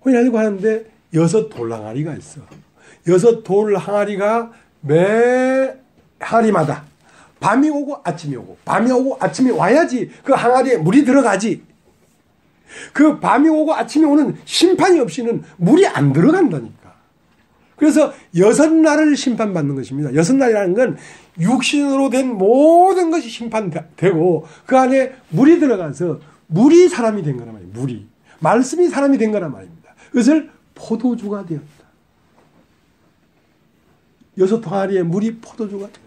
혼인하려고 하는데 6 돌항아리가 있어. 6 돌항아리가 매 항아리마다 밤이 오고 아침이 오고 밤이 오고 아침이 와야지 그 항아리에 물이 들어가지. 그 밤이 오고 아침이 오는 심판이 없이는 물이 안 들어간다니까. 그래서 6날을 심판받는 것입니다. 6날이라는 건 육신으로 된 모든 것이 심판되고 그 안에 물이 들어가서 물이 사람이 된 거란 말이에요. 물이. 말씀이 사람이 된 거란 말입니다. 그것을 포도주가 되었다. 6 항아리에 물이 포도주가 되었다.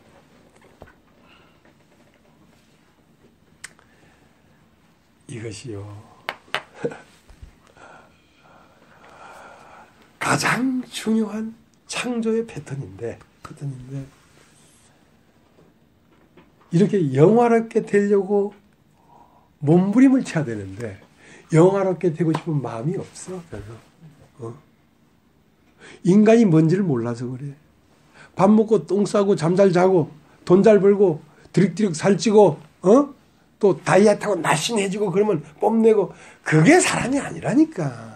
이것이요. 가장 중요한 창조의 패턴인데 이렇게 영화롭게 되려고 몸부림을 쳐야 되는데 영화롭게 되고 싶은 마음이 없어. 별로. 인간이 뭔지를 몰라서 그래. 밥 먹고 똥 싸고 잠 잘 자고 돈 잘 벌고 드릭드릭 살찌고 또 다이어트하고 날씬해지고 그러면 뽐내고 그게 사람이 아니라니까.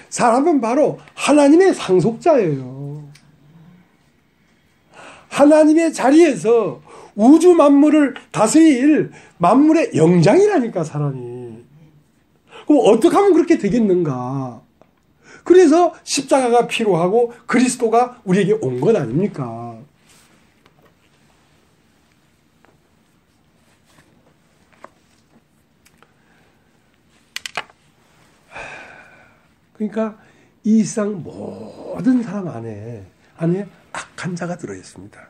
사람은 바로 하나님의 상속자예요. 하나님의 자리에서 우주 만물을 다스릴 만물의 영장이라니까 사람이. 그럼 어떻게 하면 그렇게 되겠는가? 그래서 십자가가 필요하고 그리스도가 우리에게 온 것 아닙니까? 그러니까 이 세상 모든 사람 안에 악한 자가 들어있습니다.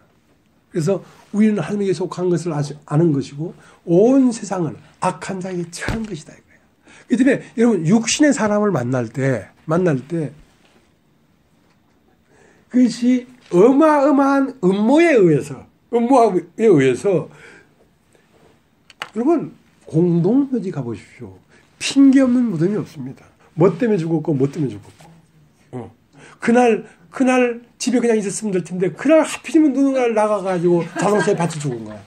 그래서 우리는 하나님에게 속한 것을 아는 것이고 온 세상은 악한 자에게 처한 것이다 이거예요. 그 때문에 여러분 육신의 사람을 만날 때 그것이 어마어마한 음모에 의해서 여러분 공동묘지 가보십시오. 핑계 없는 무덤이 없습니다. 뭐 때문에 죽었고 뭐 때문에 죽었고 그날 집에 그냥 있었으면 될 텐데 그날 하필이면 누군가를 나가가지고 자동차에 받쳐 죽은 거야.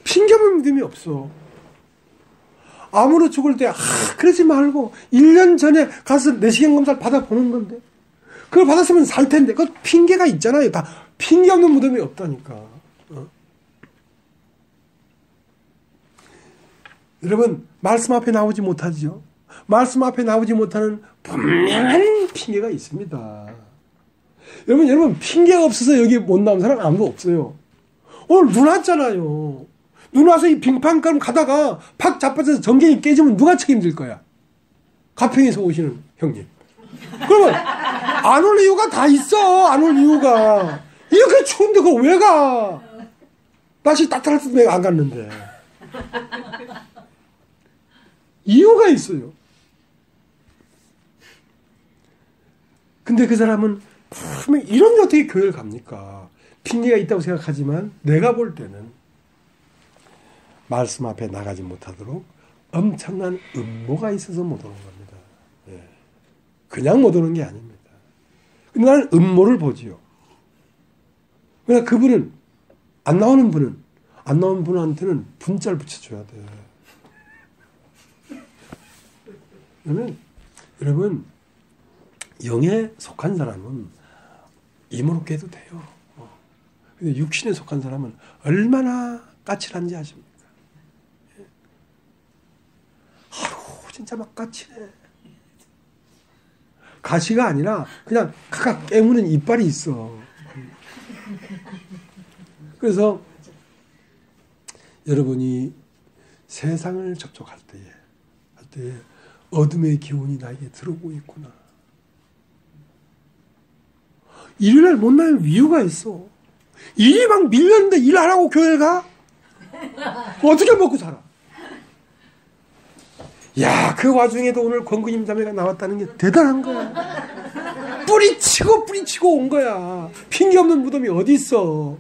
핑계 없는 무덤이 없어. 암으로 죽을 때 그러지 말고 1년 전에 가서 내시경 검사를 받아보는 건데 그걸 받았으면 살 텐데 그 핑계가 있잖아요. 다 핑계 없는 무덤이 없다니까. 여러분 말씀 앞에 나오지 못하죠. 말씀 앞에 나오지 못하는 분명한 핑계가 있습니다. 여러분 핑계가 없어서 여기 못 나온 사람 아무도 없어요. 오늘 눈 왔잖아요. 눈 와서 이 빙판가름 가다가 팍 자빠져서 전갱이 깨지면 누가 책임질 거야? 가평에서 오시는 형님. 그러면 안 올 이유가 다 있어. 안 올 이유가. 이렇게 추운데 그걸 왜 가? 날씨 따뜻할 때도 내가 안 갔는데. 이유가 있어요. 근데 그 사람은 분명히 이런데 어떻게 교회를 갑니까? 핑계가 있다고 생각하지만 내가 볼 때는 말씀 앞에 나가지 못하도록 엄청난 음모가 있어서 못 오는 겁니다. 예. 그냥 못 오는 게 아닙니다. 근데 나는 음모를 보지요. 그러니까 그분은 안 나오는 분한테는 분자를 붙여줘야 돼. 그러면 여러분 영에 속한 사람은 이모롭게 해도 돼요. 근데 육신에 속한 사람은 얼마나 까칠한지 아십니까? 하루 진짜 막 까칠해. 가시가 아니라 그냥 각각 깨무는 이빨이 있어. 그래서 여러분이 세상을 접촉할 때에 어둠의 기운이 나에게 들어오고 있구나. 일요일날 못 나면 이유가 있어. 일이 막 밀렸는데 일 안 하고 교회를 가? 어떻게 먹고 살아? 야, 그 와중에도 오늘 권구님 자매가 나왔다는 게 대단한 거야. 뿌리치고 온 거야. 핑계 없는 무덤이 어디 있어?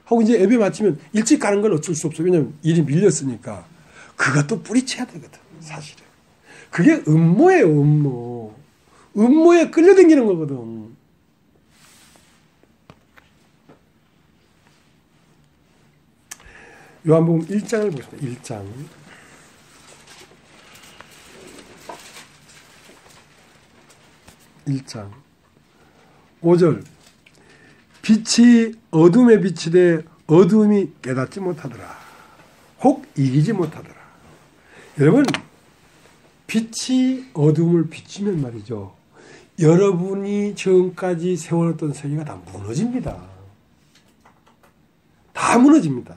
하고 이제 예배 마치면 일찍 가는 건 어쩔 수 없어. 왜냐면 일이 밀렸으니까. 그것도 뿌리쳐야 되거든, 사실은. 그게 음모예요, 음모. 음모에 끌려다니는 거거든. 요한복음 1장을 보십시오. 1장. 1장 5절. 빛이 어둠에 비치되 어둠이 깨닫지 못하더라. 혹 이기지 못하더라. 여러분, 빛이 어둠을 비치면 말이죠. 여러분이 지금까지 세워놨던 세계가 다 무너집니다. 다 무너집니다.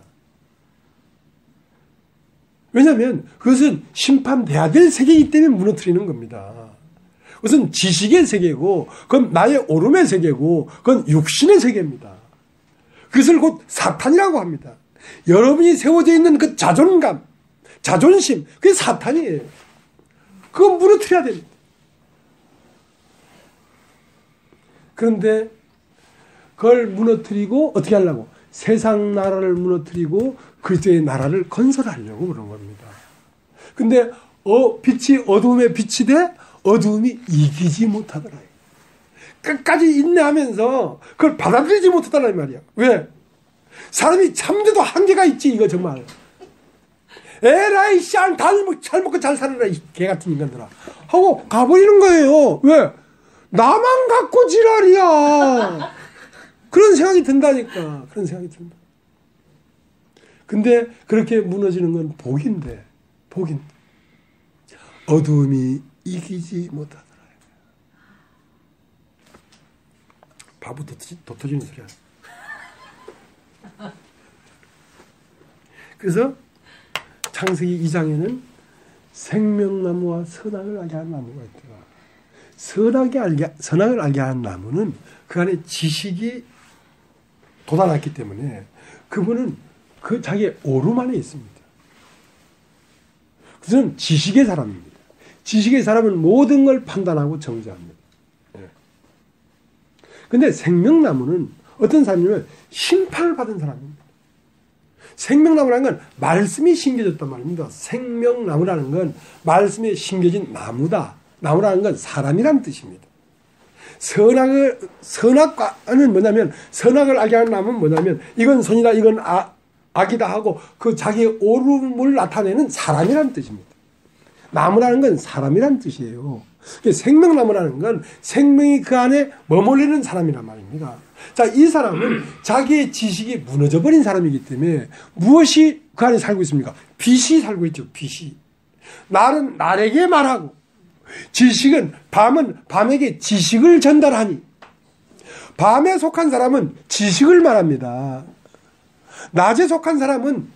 왜냐하면 그것은 심판돼야 될 세계이기 때문에 무너뜨리는 겁니다. 그것은 지식의 세계고 그건 나의 오름의 세계고 그건 육신의 세계입니다. 그것을 곧 사탄이라고 합니다. 여러분이 세워져 있는 그 자존감, 자존심, 그게 사탄이에요. 그건 무너뜨려야 됩니다. 그런데 그걸 무너뜨리고 어떻게 하려고? 세상 나라를 무너뜨리고 그리스도의 나라를 건설하려고 그런 겁니다. 근데 빛이 어둠에 빛이 돼 어둠이 이기지 못하더라. 끝까지 인내하면서 그걸 받아들이지 못하더란 말이야. 왜? 사람이 참돼도 한계가 있지, 이거 정말. 에라이 씨, 잘 먹고 잘 살아라, 이 개 같은 인간들아. 하고 가버리는 거예요. 왜? 나만 갖고 지랄이야. 그런 생각이 든다니까. 그런 생각이 든다. 근데 그렇게 무너지는 건 복인데, 어둠이 이기지 못하더라. 바보 도터지는 소리야. 그래서 창세기 2장에는 생명나무와 선악을 알게 하는 나무가 있더라. 선악을 알게 하는 나무는 그 안에 지식이 돋아났기 때문에 그분은 그 자기의 오름 안에 있습니다. 그것은 지식의 사람입니다. 지식의 사람은 모든 걸 판단하고 정죄합니다. 그런데 생명나무는 어떤 사람이냐면 심판을 받은 사람입니다. 생명나무라는 건 말씀이 심겨졌단 말입니다. 생명나무라는 건 말씀에 심겨진 나무다. 나무라는 건 사람이라는 뜻입니다. 선악과는 뭐냐면, 선악을 알게 하는 나무는 뭐냐면, 이건 선이다, 이건 악이다 하고 그 자기의 오름을 나타내는 사람이라는 뜻입니다. 나무라는 건 사람이라는 뜻이에요. 생명나무라는 건 생명이 그 안에 머물리는 사람이란 말입니다. 자, 이 사람은 자기의 지식이 무너져 버린 사람이기 때문에 무엇이 그 안에 살고 있습니까? 빛이 살고 있죠. 빛이. 날은 날에게 말하고 지식은 밤에게 지식을 전달하니, 밤에 속한 사람은 지식을 말합니다. 낮에 속한 사람은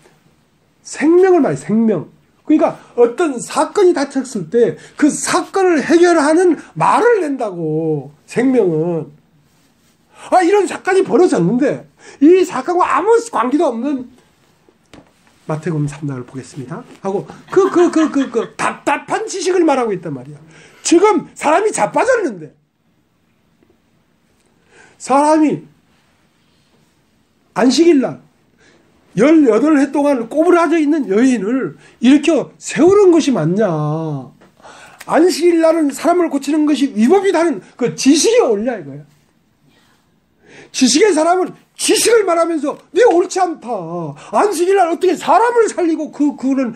생명을 말해요. 생명. 그러니까 어떤 사건이 닥쳤을 때 그 사건을 해결하는 말을 낸다고. 생명은 이런 사건이 벌어졌는데 이 사건과 아무 관계도 없는 마태복음 3장을 보겠습니다 하고 그 답답한 지식을 말하고 있단 말이야. 지금 사람이 자빠졌는데 사람이 안식일날 18해 동안 꼬부라져 있는 여인을 일으켜 세우는 것이 맞냐. 안식일날은 사람을 고치는 것이 위법이다는 그 지식이 옳냐 이거야. 지식의 사람은 지식을 말하면서 네 옳지 않다. 안식일날 어떻게 사람을 살리고 그런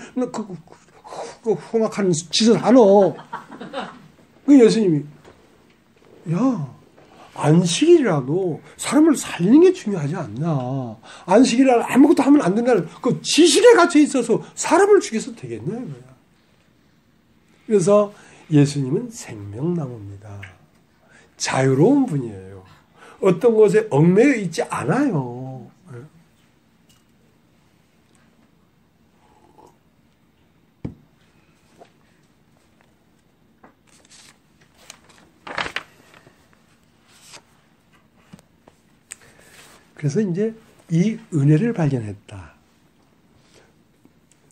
흉악한 짓을 하노. 그 예수님이 안식일이라도 사람을 살리는 게 중요하지 않나. 안식일날 아무것도 하면 안 된다는 그 지식에 갇혀 있어서 사람을 죽여서 되겠냐 이거야. 그래서 예수님은 생명나무입니다. 자유로운 분이에요. 어떤 것에 얽매여 있지 않아요. 그래서 이제 이 은혜를 발견했다.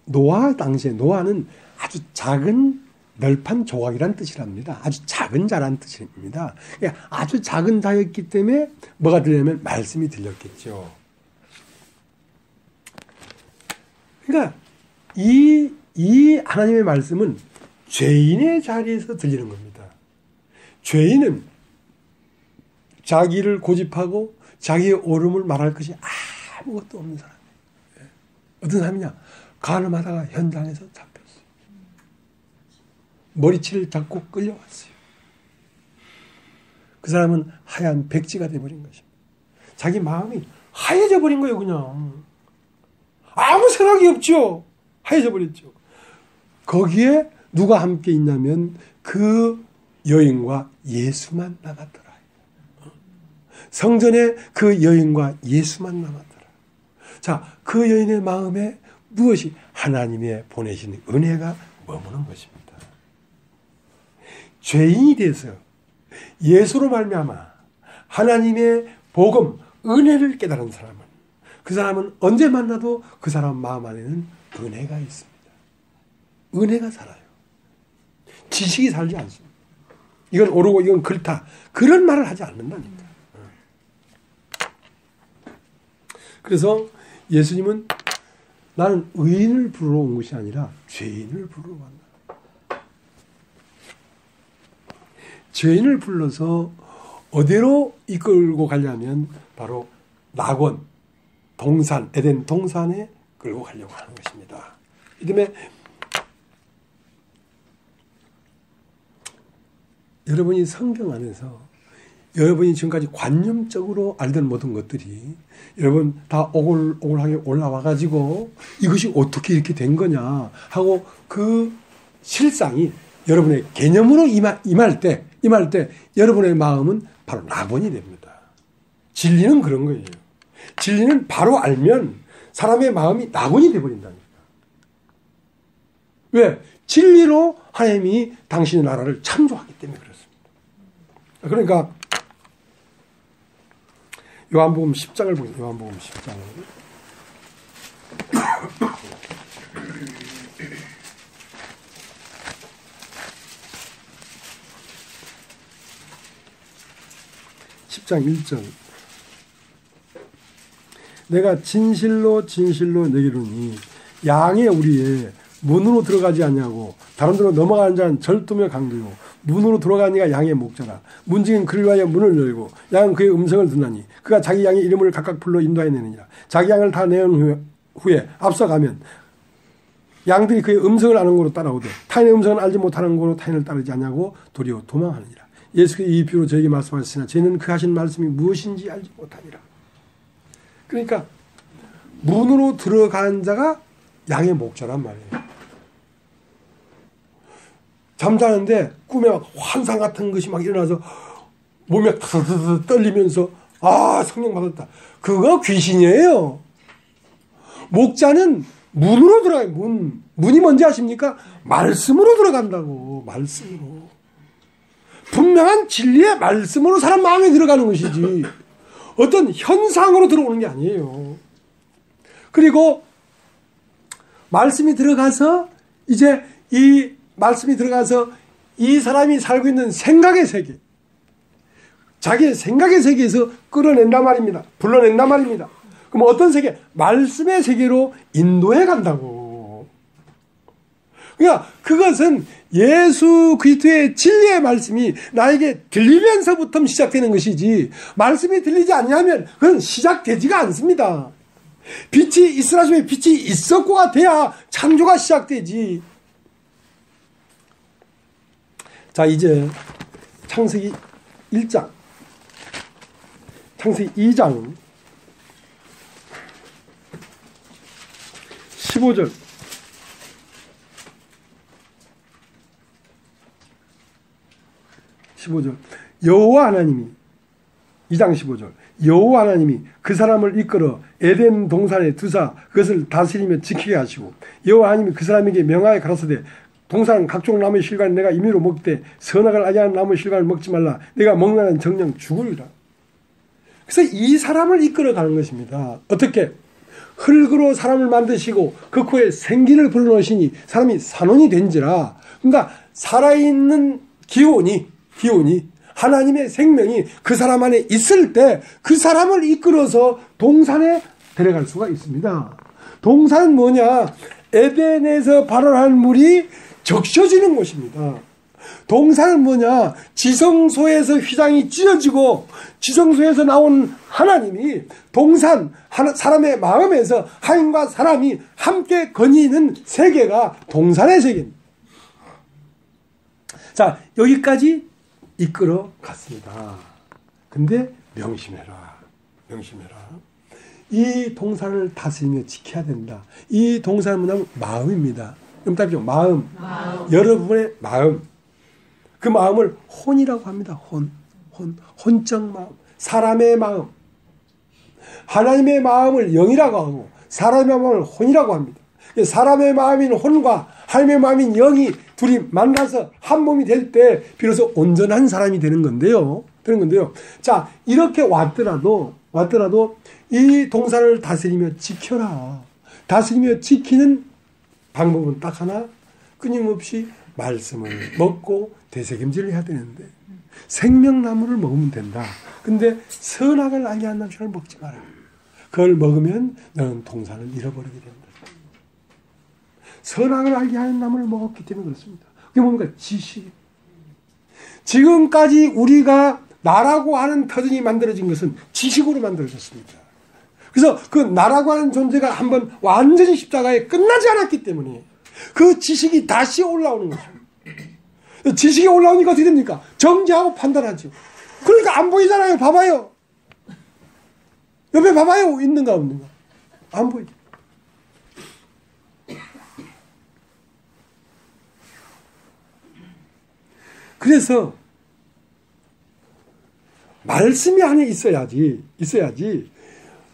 노아 당시에 노아는 아주 작은 널판 조각이란 뜻이랍니다. 아주 작은 자란 뜻입니다. 아주 작은 자였기 때문에 뭐가 들려면 말씀이 들렸겠죠. 그러니까 이 하나님의 말씀은 죄인의 자리에서 들리는 겁니다. 죄인은 자기를 고집하고 자기의 옳음을 말할 것이 아무것도 없는 사람이에요. 어떤 사람이냐? 가늠하다가 현장에서 잡혔어요. 머리치를 잡고 끌려왔어요. 그 사람은 하얀 백지가 돼버린 것입니다. 자기 마음이 하얘져 버린 거예요. 그냥 아무 생각이 없죠. 하얘져 버렸죠. 거기에 누가 함께 있냐면 그 여인과 예수만 남았더라. 성전에 그 여인과 예수만 남았더라. 자, 그 여인의 마음에 무엇이 하나님의 보내신 은혜가 머무는 것입니다. 죄인이 돼서 예수로 말미암아 하나님의 복음, 은혜를 깨달은 사람은 그 사람은 언제 만나도 그 사람 마음 안에는 은혜가 있습니다. 은혜가 살아요. 지식이 살지 않습니다. 이건 옳고 이건 그렇다. 그런 말을 하지 않는다니까. 그래서 예수님은 나는 의인을 부르러 온 것이 아니라 죄인을 부르러 왔다. 죄인을 불러서 어디로 이끌고 가려면 바로 낙원, 동산, 에덴 동산에 끌고 가려고 하는 것입니다. 이 때문에 여러분이 성경 안에서 여러분이 지금까지 관념적으로 알던 모든 것들이 여러분 다 오글오글하게 올라와가지고 이것이 어떻게 이렇게 된 거냐 하고 그 실상이 여러분의 개념으로 임할 때 여러분의 마음은 바로 낙원이 됩니다. 진리는 그런 거예요. 진리는 바로 알면 사람의 마음이 낙원이 되어버린다니까. 왜? 진리로 하나님이 당신의 나라를 창조하기 때문에 그렇습니다. 그러니까 요한복음 10장을 보겠습니다. 요한복음 10장. (10장 1절) 내가 진실로 진실로 너희에게 이르노니 양의 우리에 문으로 들어가지 않냐고 다른 데로 넘어가는 자는 절도며 강도요 문으로 들어가니가 양의 목자라 문지기는 그를 위하여 문을 열고 양은 그의 음성을 듣나니 그가 자기 양의 이름을 각각 불러 인도하여 내느니라. 자기 양을 다 내은 후에 앞서가면 양들이 그의 음성을 아는 거로 따라오되 타인의 음성을 알지 못하는 거로 타인을 따르지 않냐고 도리어 도망하느니라. 예수께서 이 비유로 저에게 말씀하셨으나 저희는 그 하신 말씀이 무엇인지 알지 못하니라. 그러니까 문으로 들어간 자가 양의 목자란 말이에요. 잠자는데 꿈에 막 환상 같은 것이 막 일어나서 몸이 떨리면서 성령 받았다. 그거 귀신이에요. 목자는 문으로 들어가요. 문이 뭔지 아십니까? 말씀으로 들어간다고. 말씀으로. 분명한 진리의 말씀으로 사람 마음에 들어가는 것이지. 어떤 현상으로 들어오는 게 아니에요. 그리고 말씀이 들어가서 이제 이 말씀이 들어가서 이 사람이 살고 있는 생각의 세계, 자기의 생각의 세계에서 끌어낸단 말입니다. 불러낸단 말입니다. 그럼 어떤 세계? 말씀의 세계로 인도해 간다고. 그러니까 그것은 예수 그리스도의 진리의 말씀이 나에게 들리면서부터 시작되는 것이지, 말씀이 들리지 않냐면 그건 시작되지가 않습니다. 빛이 있으라 하시면 빛이 있었고가 돼야 창조가 시작되지. 자, 이제 창세기 1장, 창세기 2장 15절. 15절. 여호와 하나님이, 2장 15절. 여호와 하나님이 그 사람을 이끌어 에덴 동산에 두사 그것을 다스리며 지키게 하시고, 여호와 하나님이 그 사람에게 명하여 가라사대 동산 각종 나무의 실과는 내가 임의로 먹되 선악을 알게 나무의 실과를 먹지 말라. 내가 먹는 정령 죽으리라. 그래서 이 사람을 이끌어가는 것입니다. 어떻게? 흙으로 사람을 만드시고 그 코에 생기를 불어넣으시니 사람이 산원이 된지라. 그러니까 살아있는 기운이 하나님의 생명이 그 사람 안에 있을 때 그 사람을 이끌어서 동산에 데려갈 수가 있습니다. 동산은 뭐냐? 에덴에서 발원한 물이 적셔지는 곳입니다. 동산은 뭐냐? 지성소에서 휘장이 찢어지고 지성소에서 나온 하나님이 동산, 사람의 마음에서 하나님과 사람이 함께 거니는 세계가 동산의 세계입니다. 자, 여기까지 이끌어 갔습니다. 근데 명심해라. 이 동산을 다스리며 지켜야 된다. 이 동산은 뭐냐면 마음입니다. 그럼 답이죠. 마음. 여러분의 마음. 그 마음을 혼이라고 합니다. 혼적 마음. 사람의 마음. 하나님의 마음을 영이라고 하고 사람의 마음을 혼이라고 합니다. 사람의 마음인 혼과 하나님의 마음인 영이 둘이 만나서 한 몸이 될 때 비로소 온전한 사람이 되는 건데요. 자, 이렇게 왔더라도 이 동산을 다스리며 지켜라. 다스리며 지키는 방법은 딱 하나, 끊임없이 말씀을 먹고 되새김질을 해야 되는데 생명나무를 먹으면 된다. 근데 선악을 알게 하는 나무를 먹지 마라. 그걸 먹으면 너는 동산을 잃어버리게 된다. 선악을 알게 하는 나무를 먹었기 때문에 그렇습니다. 그게 뭡니까? 지식. 지금까지 우리가 나라고 하는 터전이 만들어진 것은 지식으로 만들어졌습니다. 그래서 그 나라고 하는 존재가 한번 완전히 십자가에 끝나지 않았기 때문에 그 지식이 다시 올라오는 거죠. 지식이 올라오니까 어떻게 됩니까? 정죄하고 판단하죠. 그러니까 안 보이잖아요. 봐봐요. 옆에 봐봐요. 있는가 없는가. 안 보이죠. 그래서 말씀이 안에 있어야지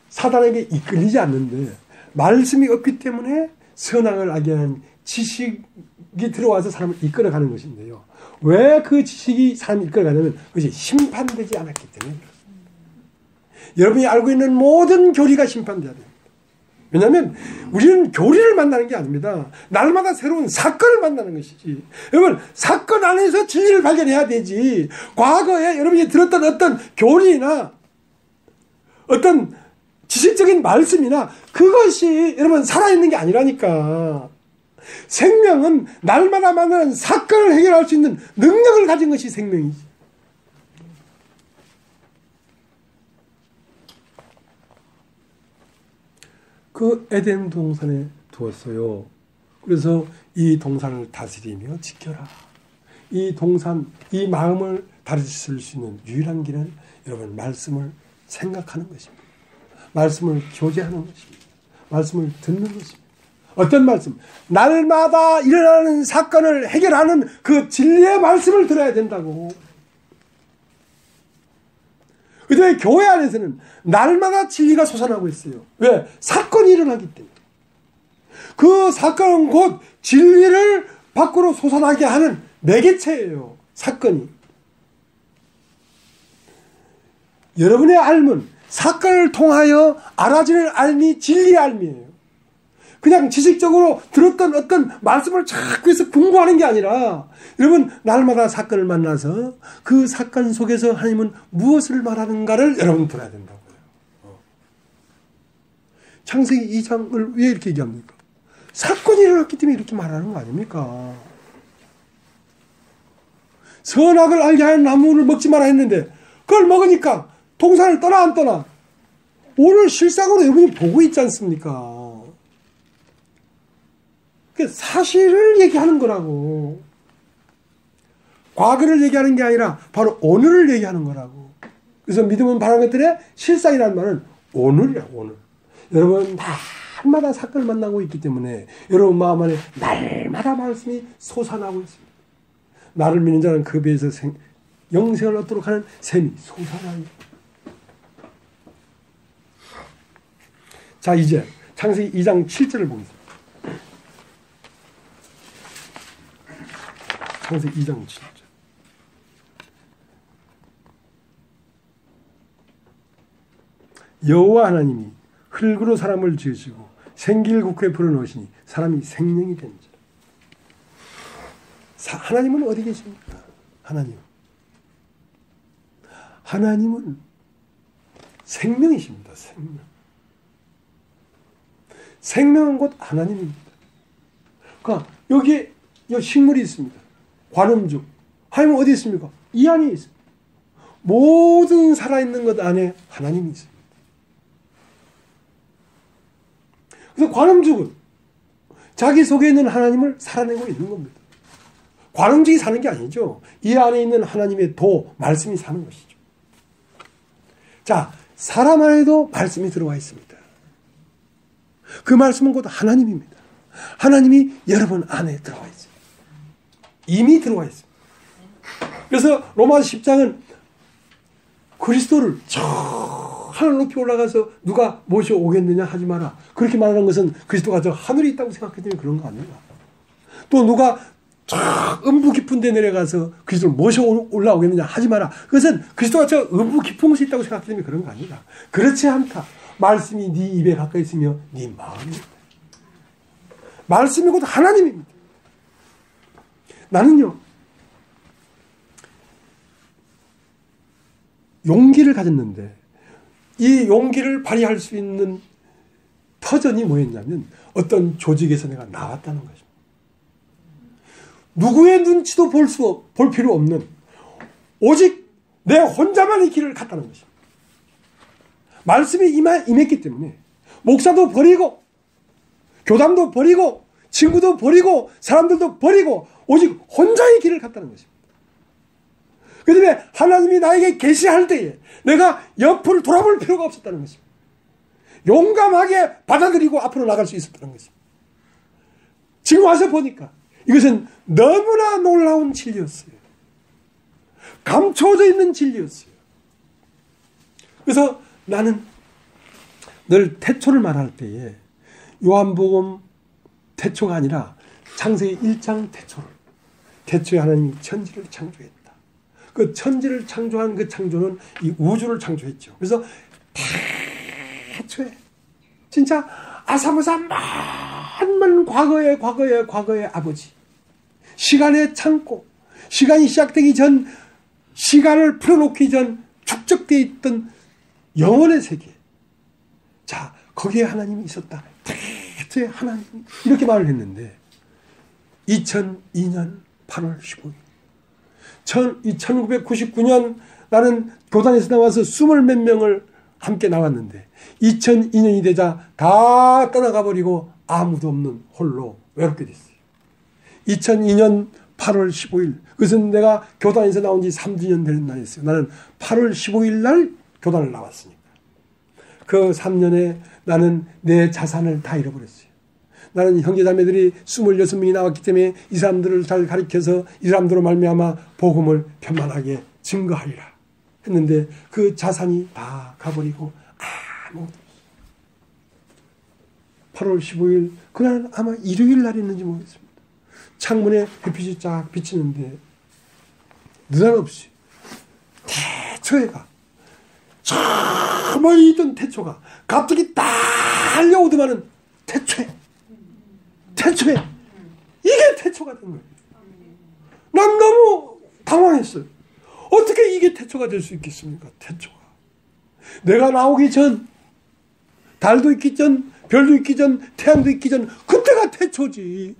사단에게 이끌리지 않는데, 말씀이 없기 때문에 선악을 알게 하는 지식이 들어와서 사람을 이끌어가는 것인데요. 왜 그 지식이 사람을 이끌어가냐면 그것이 심판되지 않았기 때문에 그렇습니다. 여러분이 알고 있는 모든 교리가 심판돼야 됩니다. 왜냐하면 우리는 교리를 만나는 게 아닙니다. 날마다 새로운 사건을 만나는 것이지. 여러분, 사건 안에서 진리를 발견해야 되지. 과거에 여러분이 들었던 어떤 교리나 어떤 지식적인 말씀이나 그것이 여러분 살아있는 게 아니라니까. 생명은 날마다 만나는 사건을 해결할 수 있는 능력을 가진 것이 생명이지. 그 에덴 동산에 두었어요. 그래서 이 동산을 다스리며 지켜라. 이 동산, 이 마음을 다스릴 수 있는 유일한 길은 여러분 말씀을 생각하는 것입니다. 말씀을 교제하는 것입니다. 말씀을 듣는 것입니다. 어떤 말씀? 날마다 일어나는 사건을 해결하는 그 진리의 말씀을 들어야 된다고. 그런데 교회 안에서는 날마다 진리가 솟아나고 있어요. 왜? 사건이 일어나기 때문에. 그 사건은 곧 진리를 밖으로 솟아나게 하는 매개체예요. 사건이. 여러분의 삶은 사건을 통하여 알아지는 알미 진리의 알미예요. 그냥 지식적으로 들었던 어떤 말씀을 자꾸 해서 공부하는 게 아니라 여러분 날마다 사건을 만나서 그 사건 속에서 하나님은 무엇을 말하는가를 여러분 들어야 된다고요. 창세기 2장을 왜 이렇게 얘기합니까? 사건이 일어났기 때문에 이렇게 말하는 거 아닙니까? 선악을 알게 하는 나무를 먹지 마라 했는데 그걸 먹으니까 동산을 떠나 안 떠나? 오늘 실상으로 여러분이 보고 있지 않습니까? 사실을 얘기하는 거라고. 과거를 얘기하는 게 아니라 바로 오늘을 얘기하는 거라고. 그래서 믿음은 바라는 것들의 실상이라는 말은 오늘이야, 오늘. 여러분 날마다 사건을 만나고 있기 때문에 여러분 마음 안에 날마다 말씀이 솟아나고 있습니다. 나를 믿는 자는 그 배에서 영생을 얻도록 하는 샘이 솟아나요. 자, 이제 창세기 2장 7절을 보겠습니다. 창세기 2장 7절. 여호와 하나님이 흙으로 사람을 지으시고 생길국에 불어넣으시니 사람이 생명이 된 자. 하나님은 어디 계십니까? 하나님은 생명이십니다. 생명은 곧 하나님입니다. 그러니까 여기에 식물이 있습니다. 관음죽. 하나님은 어디 있습니까? 이 안에 있습니다. 모든 살아있는 것 안에 하나님이 있습니다. 그래서 관음죽은 자기 속에 있는 하나님을 살아내고 있는 겁니다. 관음죽이 사는 게 아니죠. 이 안에 있는 하나님의 말씀이 사는 것이죠. 자, 사람 안에도 말씀이 들어와 있습니다. 그 말씀은 곧 하나님입니다. 하나님이 여러분 안에 들어와 있습니다. 이미 들어와 있습니다. 그래서 로마서 10장은 그리스도를 저 하늘 높이 올라가서 누가 모셔오겠느냐 하지 마라. 그렇게 말하는 것은 그리스도가 저 하늘에 있다고 생각하기 때문에 그런 거 아닙니다. 또 누가 저 음부 깊은 데 내려가서 그리스도를 모셔 올라오겠느냐 하지 마라. 그것은 그리스도가 저 음부 깊은 곳에 있다고 생각하기 때문에 그런 거 아니다. 그렇지 않다. 말씀이 네 입에 가까이 있으며 네 마음입니다. 말씀이 곧 하나님입니다. 나는요, 용기를 가졌는데 이 용기를 발휘할 수 있는 터전이 뭐였냐면 어떤 조직에서 내가 나왔다는 것입니다. 누구의 눈치도 볼 필요 없는 오직 내 혼자만의 길을 갔다는 것입니다. 말씀이 임했기 때문에 목사도 버리고 교단도 버리고 친구도 버리고 사람들도 버리고 오직 혼자의 길을 갔다는 것입니다. 그 다음에 하나님이 나에게 계시할 때에 내가 옆을 돌아볼 필요가 없었다는 것입니다. 용감하게 받아들이고 앞으로 나갈 수 있었다는 것입니다. 지금 와서 보니까 이것은 너무나 놀라운 진리였어요. 감춰져 있는 진리였어요. 그래서 나는 늘 태초를 말할 때에 요한복음 태초가 아니라 창세기 1장 태초에 하나님이 천지를 창조했다. 그 천지를 창조한 그 창조는 이 우주를 창조했죠. 그래서 태초에 진짜 아사모사 만만 과거의 아버지, 시간의 창고, 시간이 시작되기 전, 시간을 풀어놓기 전 축적되어 있던 영원의 세계. 자, 거기에 하나님이 있었다. 태초에 하나님, 이렇게 말을 했는데 2002년 8월 15일 1999년 나는 교단에서 나와서 20몇 명을 함께 나왔는데 2002년이 되자 다 떠나가 버리고 아무도 없는 홀로 외롭게 됐어요. 2002년 8월 15일 그것은 내가 교단에서 나온 지 3주년 되는 날이었어요. 나는 8월 15일 날 교단을 나왔으니까. 그 3년에 나는 내 자산을 다 잃어버렸어요. 나는 형제자매들이 26명이 나왔기 때문에 이 사람들을 잘 가르쳐서 이 사람들로 말미암아 복음을 편만하게 증거하리라 했는데 그 자산이 다 가버리고 아무것도 없어요. 8월 15일 그날은 아마 일요일 날이었는지 모르겠습니다. 창문에 햇빛이 쫙 비치는데 느닷없이 태초에가 저 멀리 있던 태초가 갑자기 달려오더만은 태초에 이게 태초가 된 거예요. 난 너무 당황했어요. 어떻게 이게 태초가 될 수 있겠습니까? 태초가. 내가 나오기 전, 달도 있기 전, 별도 있기 전, 태양도 있기 전, 그때가 태초지.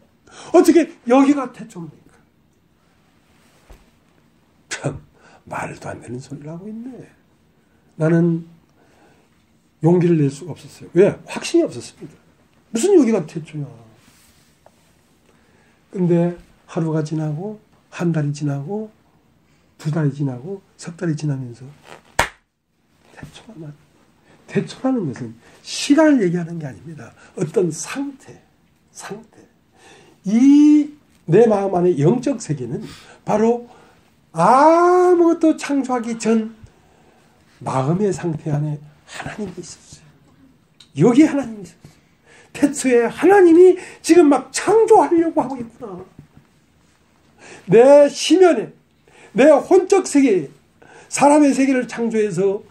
어떻게 여기가 태초입니까? 참 말도 안 되는 소리를 하고 있네. 나는 용기를 낼 수가 없었어요. 왜? 확신이 없었습니다. 무슨 여기가 태초야. 근데 하루가 지나고 한 달이 지나고 두 달이 지나고 석 달이 지나면서 태초라는 것은 시간을 얘기하는 게 아닙니다. 어떤 상태. 이 내 마음 안의 영적 세계는 바로 아무것도 창조하기 전 마음의 상태 안에 하나님이 있었어요. 여기 하나님이 있었어요. 태초에 하나님이 지금 막 창조하려고 하고 있구나. 내 심연에, 내 혼적 세계에 사람의 세계를 창조해서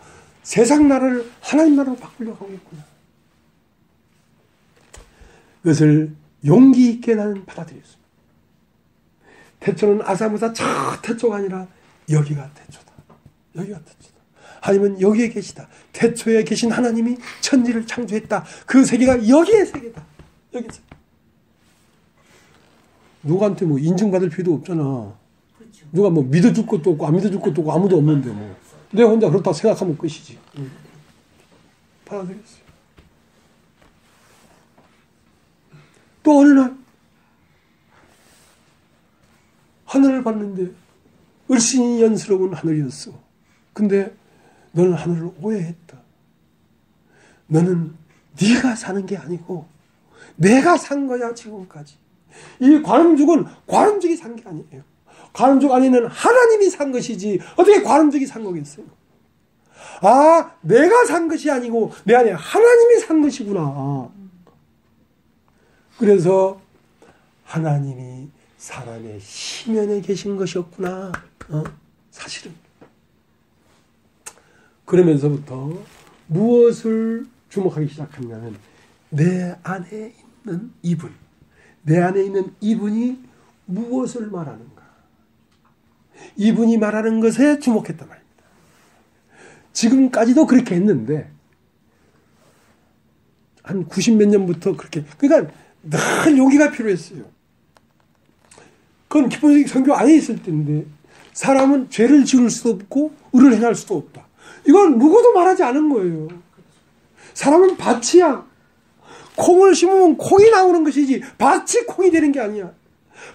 세상 나라를 하나님 나라로 바꾸려고 하고 있구나. 그것을 용기 있게 나는 받아들였습니다. 태초는 아사무사 저 태초가 아니라 여기가 태초다. 여기가 태초다. 하나님은 여기에 계시다. 태초에 계신 하나님이 천지를 창조했다. 그 세계가 여기의 세계다. 여기 세계. 누구한테 뭐 인증받을 필요도 없잖아. 그렇죠. 누가 뭐 믿어줄 것도 없고 안 믿어줄 것도 없고 아무도 없는데 뭐. 내가 혼자 그렇다 생각하면 끝이지. 받아들였어요. 또 어느 날 하늘을 봤는데 을신연스러운 하늘이었어. 근데 너는 하늘을 오해했다. 너는 네가 사는 게 아니고 내가 산 거야 지금까지. 이 관음죽은 관음죽이 산 게 아니에요. 관음죽 안에는 하나님이 산 것이지 어떻게 관음죽이 산 거겠어요. 아, 내가 산 것이 아니고 내 안에 하나님이 산 것이구나. 그래서 하나님이 사람의 심연에 계신 것이었구나. 사실은. 그러면서부터 무엇을 주목하기 시작하냐면 내 안에 있는 이분. 내 안에 있는 이분이 무엇을 말하는가. 이분이 말하는 것에 주목했단 말입니다. 지금까지도 그렇게 했는데 한 90몇 년부터 그렇게. 그러니까 늘 용기가 필요했어요. 그건 기본적인 성경 안에 있을 때인데 사람은 죄를 지을 수도 없고 의를 행할 수도 없다. 이건 누구도 말하지 않은 거예요. 사람은 밭이야. 콩을 심으면 콩이 나오는 것이지 밭이 콩이 되는 게 아니야.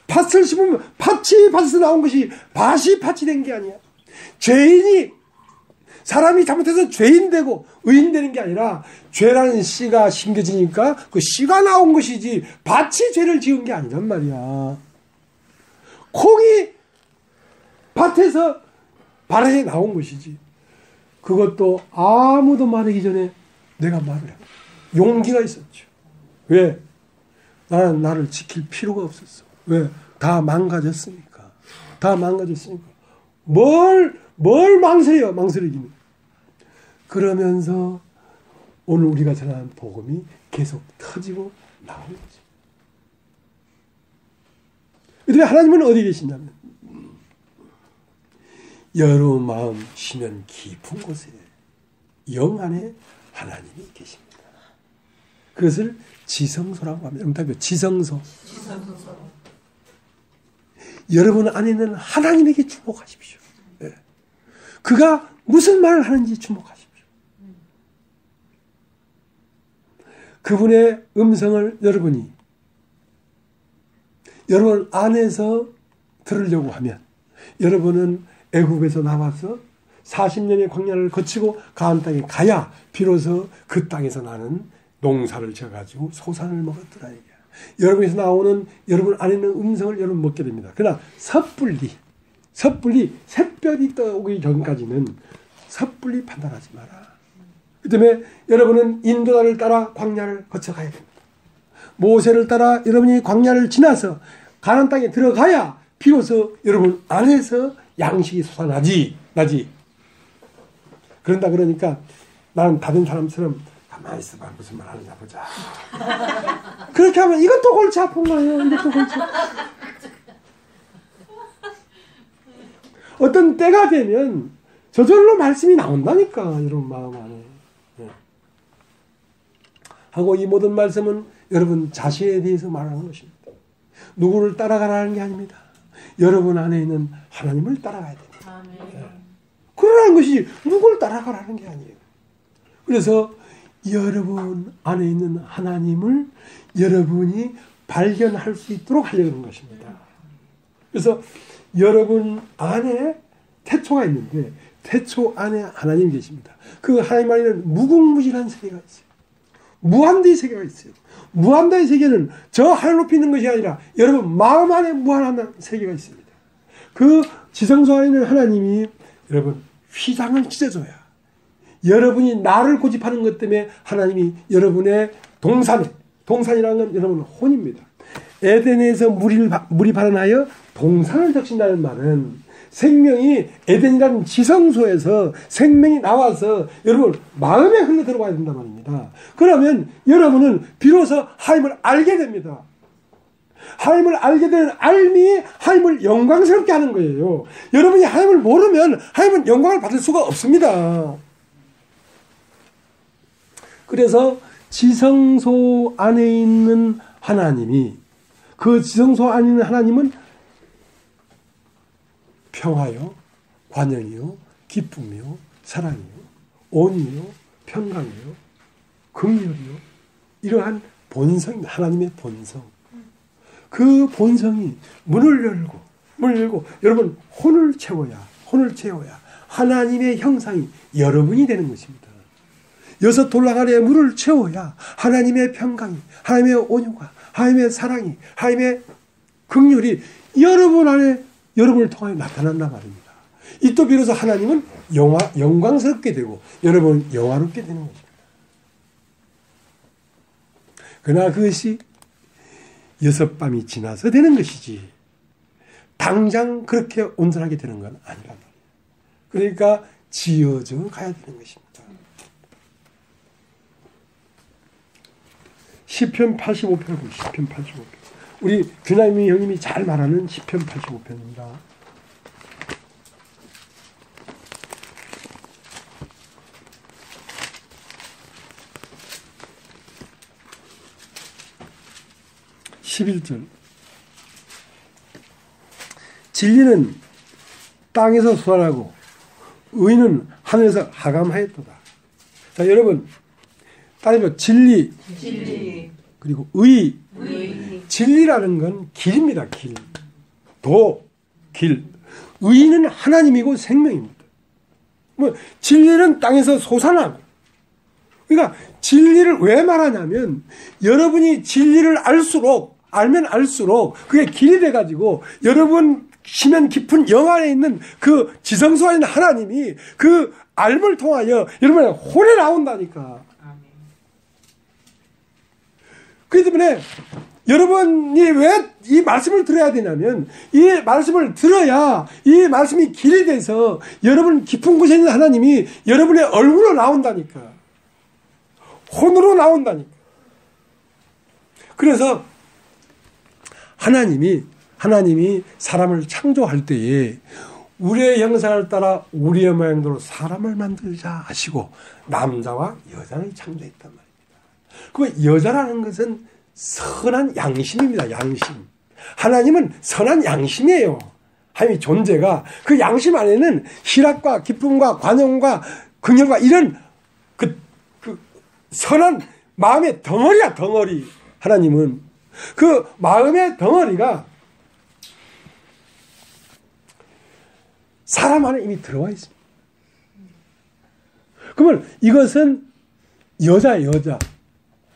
밭을 심으면 밭이 밭에서 나온 것이 밭이 밭이 된 게 아니야. 사람이 잘못해서 죄인 되고 의인 되는 게 아니라 죄라는 씨가 심겨지니까 그 씨가 나온 것이지 밭이 죄를 지은 게 아니란 말이야. 콩이 밭에서 발에 나온 것이지. 그것도 아무도 말하기 전에 내가 말을 해. 용기가 있었죠. 왜? 나는 나를 지킬 필요가 없었어. 왜? 다 망가졌으니까. 뭘 망설이기는. 그러면서 오늘 우리가 전하는 복음이 계속 터지고 나오는 거죠. 그런데 하나님은 어디 계시냐면 여러 마음 심연 깊은 곳에 영 안에 하나님이 계십니다. 그것을 지성소라고 합니다. 응답이요. 지성소. 여러분 안에 있는 하나님에게 주목하십시오. 네. 그가 무슨 말을 하는지 주목하십시오. 그분의 음성을 여러분 안에서 들으려고 하면 여러분은 애국에서 나와서 40년의 광야를 거치고 가나안 땅에 가야 비로소 그 땅에서 나는 농사를 지어가지고 소산을 먹었더라. 여러분에서 나오는 여러분 안에 있는 음성을 여러분 먹게 됩니다. 그러나 섣불리 샛별이 떠오기 전까지는 섣불리 판단하지 마라. 그 때문에 여러분은 인도자를 따라 광야를 거쳐가야 됩니다. 모세를 따라 여러분이 광야를 지나서 가나안 땅에 들어가야 비로소 여러분 안에서 양식이 솟아나지. 그런다 그러니까 나는 다른 사람처럼 가만히 있어봐. 무슨 말 하느냐 보자. 그렇게 하면 이것도 골치 아픈 거예요. 이것도 골치 아픈. 어떤 때가 되면 저절로 말씀이 나온다니까. 여러분 마음 안에. 네. 하고 이 모든 말씀은 여러분 자신에 대해서 말하는 것입니다. 누구를 따라가라는 게 아닙니다. 여러분 안에 있는 하나님을 따라가야 됩니다. 네. 그러라는 것이 누구를 따라가라는 게 아니에요. 그래서 여러분 안에 있는 하나님을 여러분이 발견할 수 있도록 하려는 것입니다. 그래서 여러분 안에 태초가 있는데 태초 안에 하나님이 계십니다. 그 하나님 안에는 무궁무진한 세계가 있어요. 무한대의 세계가 있어요. 무한대의 세계는 저 하늘 높이 있는 것이 아니라 여러분 마음 안에 무한한 세계가 있습니다. 그 지성소 안에 있는 하나님이 여러분 휘장을 찢어줘야 여러분이 나를 고집하는 것 때문에 하나님이 여러분의 동산이라는 건 여러분 혼입니다. 에덴에서 물이 발원하여 동산을 적신다는 말은 생명이 에덴이라는 지성소에서 생명이 나와서 여러분 마음에 흘러 들어가야 된단 말입니다. 그러면 여러분은 비로소 하나님을 알게 됩니다. 하나님을 알게 되는 알미 하나님을 영광스럽게 하는 거예요. 여러분이 하나님을 모르면 하나님은 영광을 받을 수가 없습니다. 그래서 지성소 안에 있는 하나님이 그 지성소 안에 있는 하나님은 평화요, 관용이요, 기쁨이요, 사랑이요, 온유요, 평강이요, 긍휼이요. 이러한 본성입니다. 하나님의 본성. 그 본성이 문을 열고 여러분 혼을 채워야 하나님의 형상이 여러분이 되는 것입니다. 여섯 돌라가리의 물을 채워야 하나님의 평강이, 하나님의 온유가, 하나님의 사랑이, 하나님의 긍휼이 여러분 안에 여러분을 통하여 나타난단 말입니다. 이 또 비로소 하나님은 영광스럽게 되고 여러분은 영화롭게 되는 것입니다. 그러나 그것이 6밤이 지나서 되는 것이지 당장 그렇게 온전하게 되는 건 아니란 말이에요. 그러니까 지어져 가야 되는 것입니다. 시편 85편 보시죠. 시편 85편. 우리 규남이 형님이 잘 말하는 시편 85편입니다. (11절) 진리는 땅에서 솟아나고 의는 하늘에서 하감하였도다. 자, 여러분 따라해봐. 진리. 그리고 의. 진리라는 건 길입니다. 길. 길. 의는 하나님이고 생명입니다. 뭐 진리는 땅에서 솟아나고. 그러니까 진리를 왜 말하냐면 여러분이 진리를 알면 알수록 그게 길이 돼가지고 여러분 심연 깊은 영 안에 있는 그 지성소 안에 있는 하나님이 그 알을 통하여 여러분의 혼에 나온다니까. 그렇기 때문에 여러분이 왜 이 말씀을 들어야 되냐면 이 말씀을 들어야 이 말씀이 길이 돼서 여러분 깊은 곳에 있는 하나님이 여러분의 얼굴로 나온다니까. 혼으로 나온다니까. 그래서 하나님이 사람을 창조할 때에 우리의 형상을 따라 우리의 모양대로 사람을 만들자 하시고 남자와 여자를 창조했단 말입니다. 그 여자라는 것은 선한 양심입니다. 양심. 하나님은 선한 양심이에요. 하나님의 존재가 그 양심 안에는 희락과 기쁨과 관용과 긍휼과 이런 그 선한 마음의 덩어리야, 덩어리. 하나님은 그 마음의 덩어리가 사람 안에 이미 들어와 있습니다. 그러면 이것은 여자.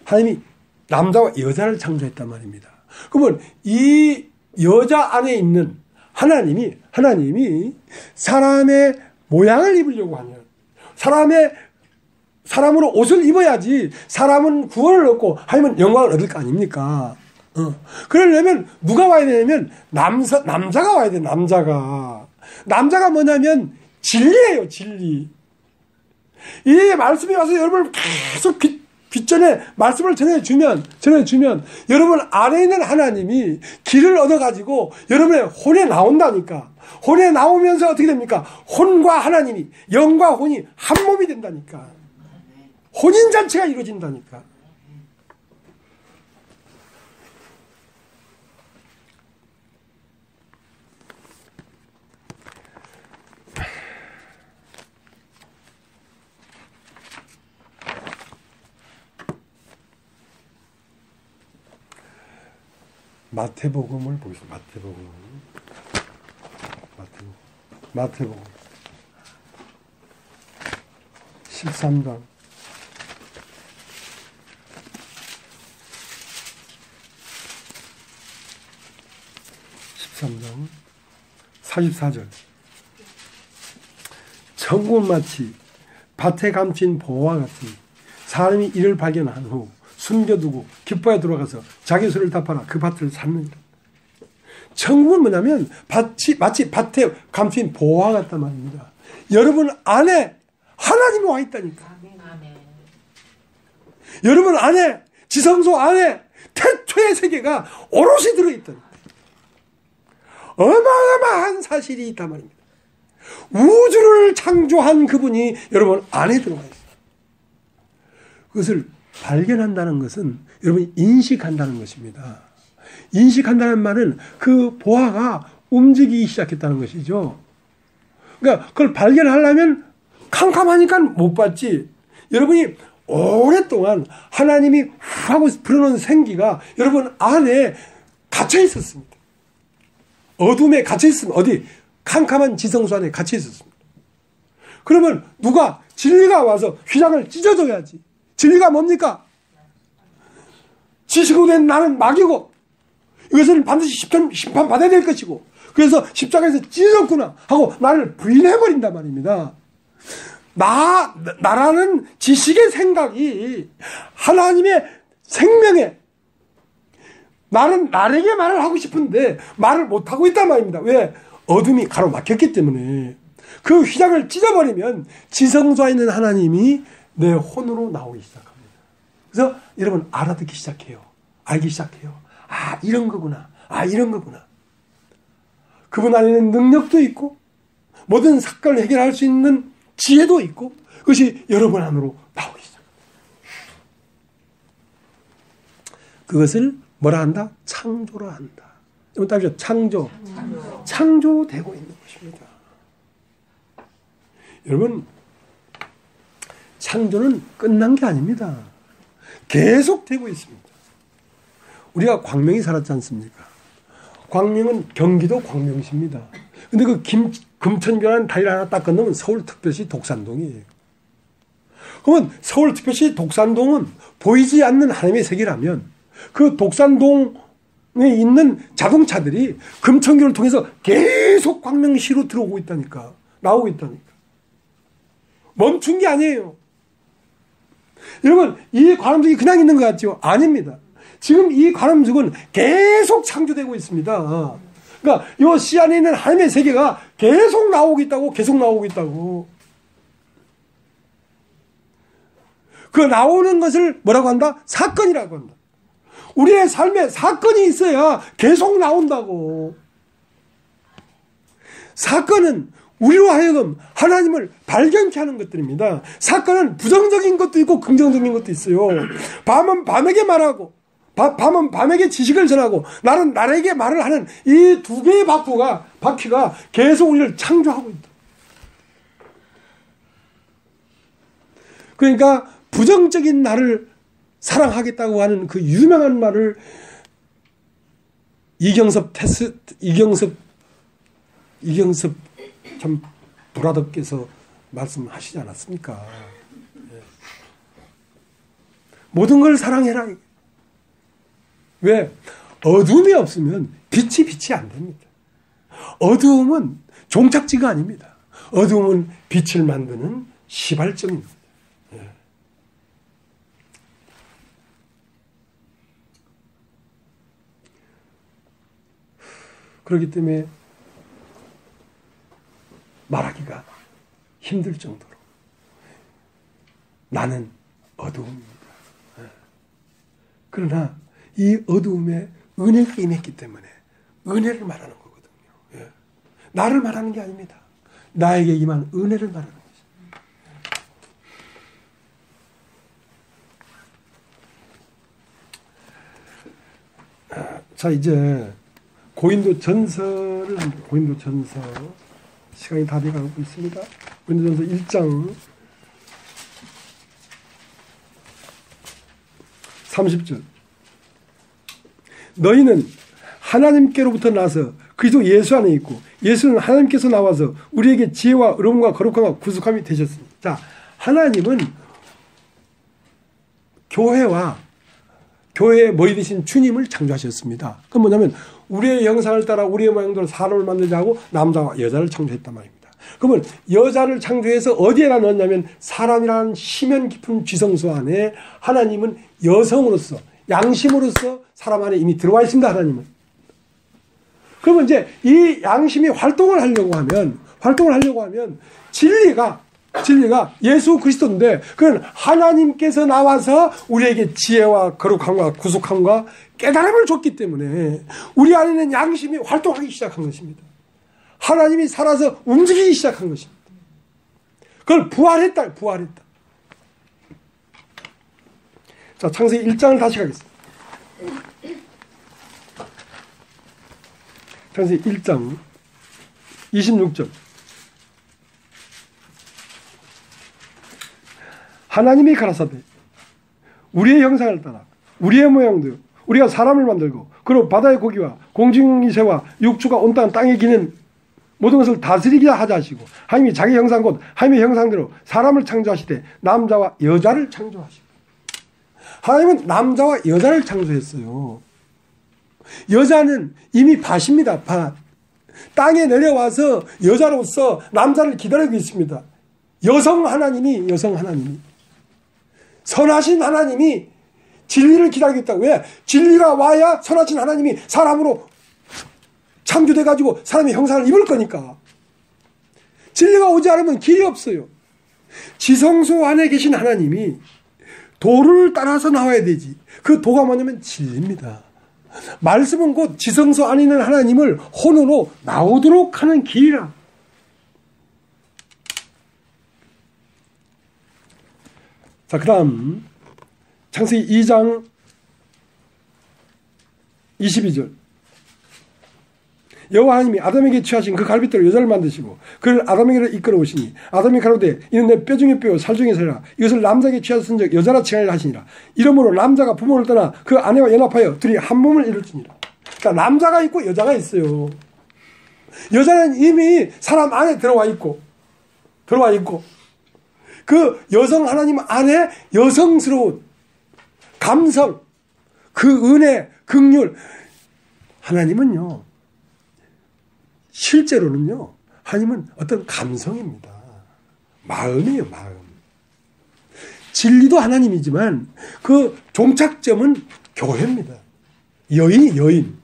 하나님이 남자와 여자를 창조했단 말입니다. 그러면 이 여자 안에 있는 하나님이 사람의 모양을 입으려고 하면 사람으로 옷을 입어야지 사람은 구원을 얻고 하나님은 영광을 얻을 거 아닙니까? 그러려면 누가 와야 되냐면 남자가 와야 돼. 남자가 뭐냐면 진리예요. 진리. 이 말씀이 와서 여러분을 계속 귓전에 말씀을 전해주면 여러분 안에 있는 하나님이 길을 얻어가지고 여러분의 혼에 나온다니까. 혼에 나오면서 어떻게 됩니까? 혼과 하나님이, 영과 혼이 한 몸이 된다니까. 혼인잔치가 이루어진다니까. 마태복음을 보겠습니다. 마태복음 13장 44절. 천국은 마치 밭에 감춘 보화와 같으니 사람이 이를 발견한 후 숨겨두고 기뻐에 들어가서 자기 손을 답하라 그 밭을 샀느니라. 천국은 뭐냐면 마치 밭에 감춘 보화 같단 말입니다. 여러분 안에 하나님이 와 있다니까. 여러분 안에, 지성소 안에 태초의 세계가 오롯이 들어있다니까. 어마어마한 사실이 있단 말입니다. 우주를 창조한 그분이 여러분 안에 들어와 있어요. 그것을 발견한다는 것은 여러분이 인식한다는 것입니다. 인식한다는 말은 그 보화가 움직이기 시작했다는 것이죠. 그러니까 그걸 발견하려면 캄캄하니까 못 봤지. 여러분이 오랫동안 하나님이 하고 불어넣은 생기가 여러분 안에 갇혀 있었습니다. 어둠에 갇혀 있습니다. 어디? 캄캄한 지성소 안에 갇혀 있었습니다. 그러면 누가 진리가 와서 휘장을 찢어줘야지. 진리가 뭡니까? 지식으로 된 나는 막이고 이것은 반드시 심판받아야 될 것이고 그래서 십자가에서 찢어졌구나 하고 나를 부인해버린단 말입니다. 나라는 지식의 생각이 하나님의 생명에 나는 나에게 말을 하고 싶은데 말을 못하고 있단 말입니다. 왜? 어둠이 가로막혔기 때문에. 그 휘장을 찢어버리면 지성소에 있는 하나님이 내 혼으로 나오기 시작합니다. 그래서 여러분 알아듣기 시작해요. 알기 시작해요. 아 이런 거구나. 아 이런 거구나. 그분 안에는 능력도 있고 모든 사건을 해결할 수 있는 지혜도 있고 그것이 여러분 안으로 나오기 시작합니다. 그것을 뭐라 한다? 창조라 한다. 여러분 따르죠? 창조되고 있는 것입니다. 여러분 창조는 끝난 게 아닙니다. 계속 되고 있습니다. 우리가 광명이 살았지 않습니까? 광명은 경기도 광명시입니다. 근데 그 금천교라는 다리를 하나 딱 건너면 서울특별시 독산동이에요. 그러면 서울특별시 독산동은 보이지 않는 하나님의 세계라면 그 독산동에 있는 자동차들이 금천교를 통해서 계속 광명시로 들어오고 있다니까. 나오고 있다니까. 멈춘 게 아니에요. 여러분 이 관음석이 그냥 있는 것 같죠? 아닙니다. 지금 이 관음석은 계속 창조되고 있습니다. 그러니까 이 씨 안에 있는 하나님의 세계가 계속 나오고 있다고. 그 나오는 것을 뭐라고 한다? 사건이라고 한다. 우리의 삶에 사건이 있어야 계속 나온다고. 사건은 우리로 하여금 하나님을 발견케 하는 것들입니다. 사건은 부정적인 것도 있고 긍정적인 것도 있어요. 밤은 밤에게 말하고 밤은 밤에게 지식을 전하고 나는 나에게 말을 하는 이 두 개의 바퀴가 계속 우리를 창조하고 있다. 그러니까 부정적인 나를 사랑하겠다고 하는 그 유명한 말을 이경섭 참 브라더께서 말씀하시지 않았습니까? 예. 모든 걸 사랑해라. 왜? 어둠이 없으면 빛이 안 됩니다. 어두움은 종착지가 아닙니다. 어두움은 빛을 만드는 시발점입니다. 예. 그렇기 때문에 말하기가 힘들 정도로 나는 어두움입니다. 그러나 이 어두움에 은혜가 임했기 때문에 은혜를 말하는 거거든요. 나를 말하는 게 아닙니다. 나에게 임한 은혜를 말하는 것입니다. 자, 이제 고린도 전서를 합니다. 고린도 전서 시간이 다 돼가고 있습니다. 고린도 전서 1장 30절. 너희는 하나님께로부터 나서 그리스도 예수 안에 있고 예수는 하나님께서 나와서 우리에게 지혜와 의로움과 거룩함과 구속함이 되셨습니다. 자, 하나님은 교회의 머리 되신 주님을 창조하셨습니다. 그건 뭐냐면 우리의 형상을 따라 우리의 모양대로 사람을 만들자 하고 남자와 여자를 창조했단 말입니다. 그러면 여자를 창조해서 어디에다 넣었냐면 사람이라는 심연 깊은 지성소 안에 하나님은 여성으로서 양심으로서 사람 안에 이미 들어와 있습니다. 하나님은. 그러면 이제 이 양심이 활동을 하려고 하면 진리가 예수 그리스도인데 그건 하나님께서 나와서 우리에게 지혜와 거룩함과 구속함과 깨달음을 줬기 때문에 우리 안에는 양심이 활동하기 시작한 것입니다. 하나님이 살아서 움직이기 시작한 것입니다. 그걸 부활했다. 자, 창세기 1장을 다시 가겠습니다. 창세기 1장 26절. 하나님이 가라사대 우리의 형상을 따라 우리의 모양대로 우리가 사람을 만들고 그리고 바다의 고기와 공중의 새와 육축과 온 땅에 기는 모든 것을 다스리게 하자 하시고 하나님이 자기 형상 곧 하나님의 형상대로 사람을 창조하시되 남자와 여자를 창조하시고 하나님은 남자와 여자를 창조했어요. 여자는 이미 밭입니다. 밭. 땅에 내려와서 여자로서 남자를 기다리고 있습니다. 여성 하나님이 선하신 하나님이 진리를 기다리고 있다고. 왜? 진리가 와야 선하신 하나님이 사람으로 창조돼가지고 사람의 형상을 입을 거니까. 진리가 오지 않으면 길이 없어요. 지성소 안에 계신 하나님이 도를 따라서 나와야 되지. 그 도가 뭐냐면 진리입니다. 말씀은 곧 지성소 안에 있는 하나님을 혼으로 나오도록 하는 길이라. 자, 그 다음 창세기 2장 22절. 여호와 하나님이 아담에게 취하신 그 갈빗대로 여자를 만드시고 그를 아담에게로 이끌어 오시니 아담이 가로되 이는 내 뼈 중에 뼈요 살 중에 살이라 이것을 남자에게 취하신즉 여자라 칭하리라 하시니라. 이러므로 남자가 부모를 떠나 그 아내와 연합하여 둘이 한 몸을 이룰지니라. 그러니까 남자가 있고 여자가 있어요. 여자는 이미 사람 안에 들어와 있고 그 여성 하나님 안에 여성스러운 감성, 그 은혜, 긍휼. 하나님은요, 실제로는요, 하나님은 어떤 감성입니다. 마음이에요, 마음. 진리도 하나님이지만 그 종착점은 교회입니다. 여인.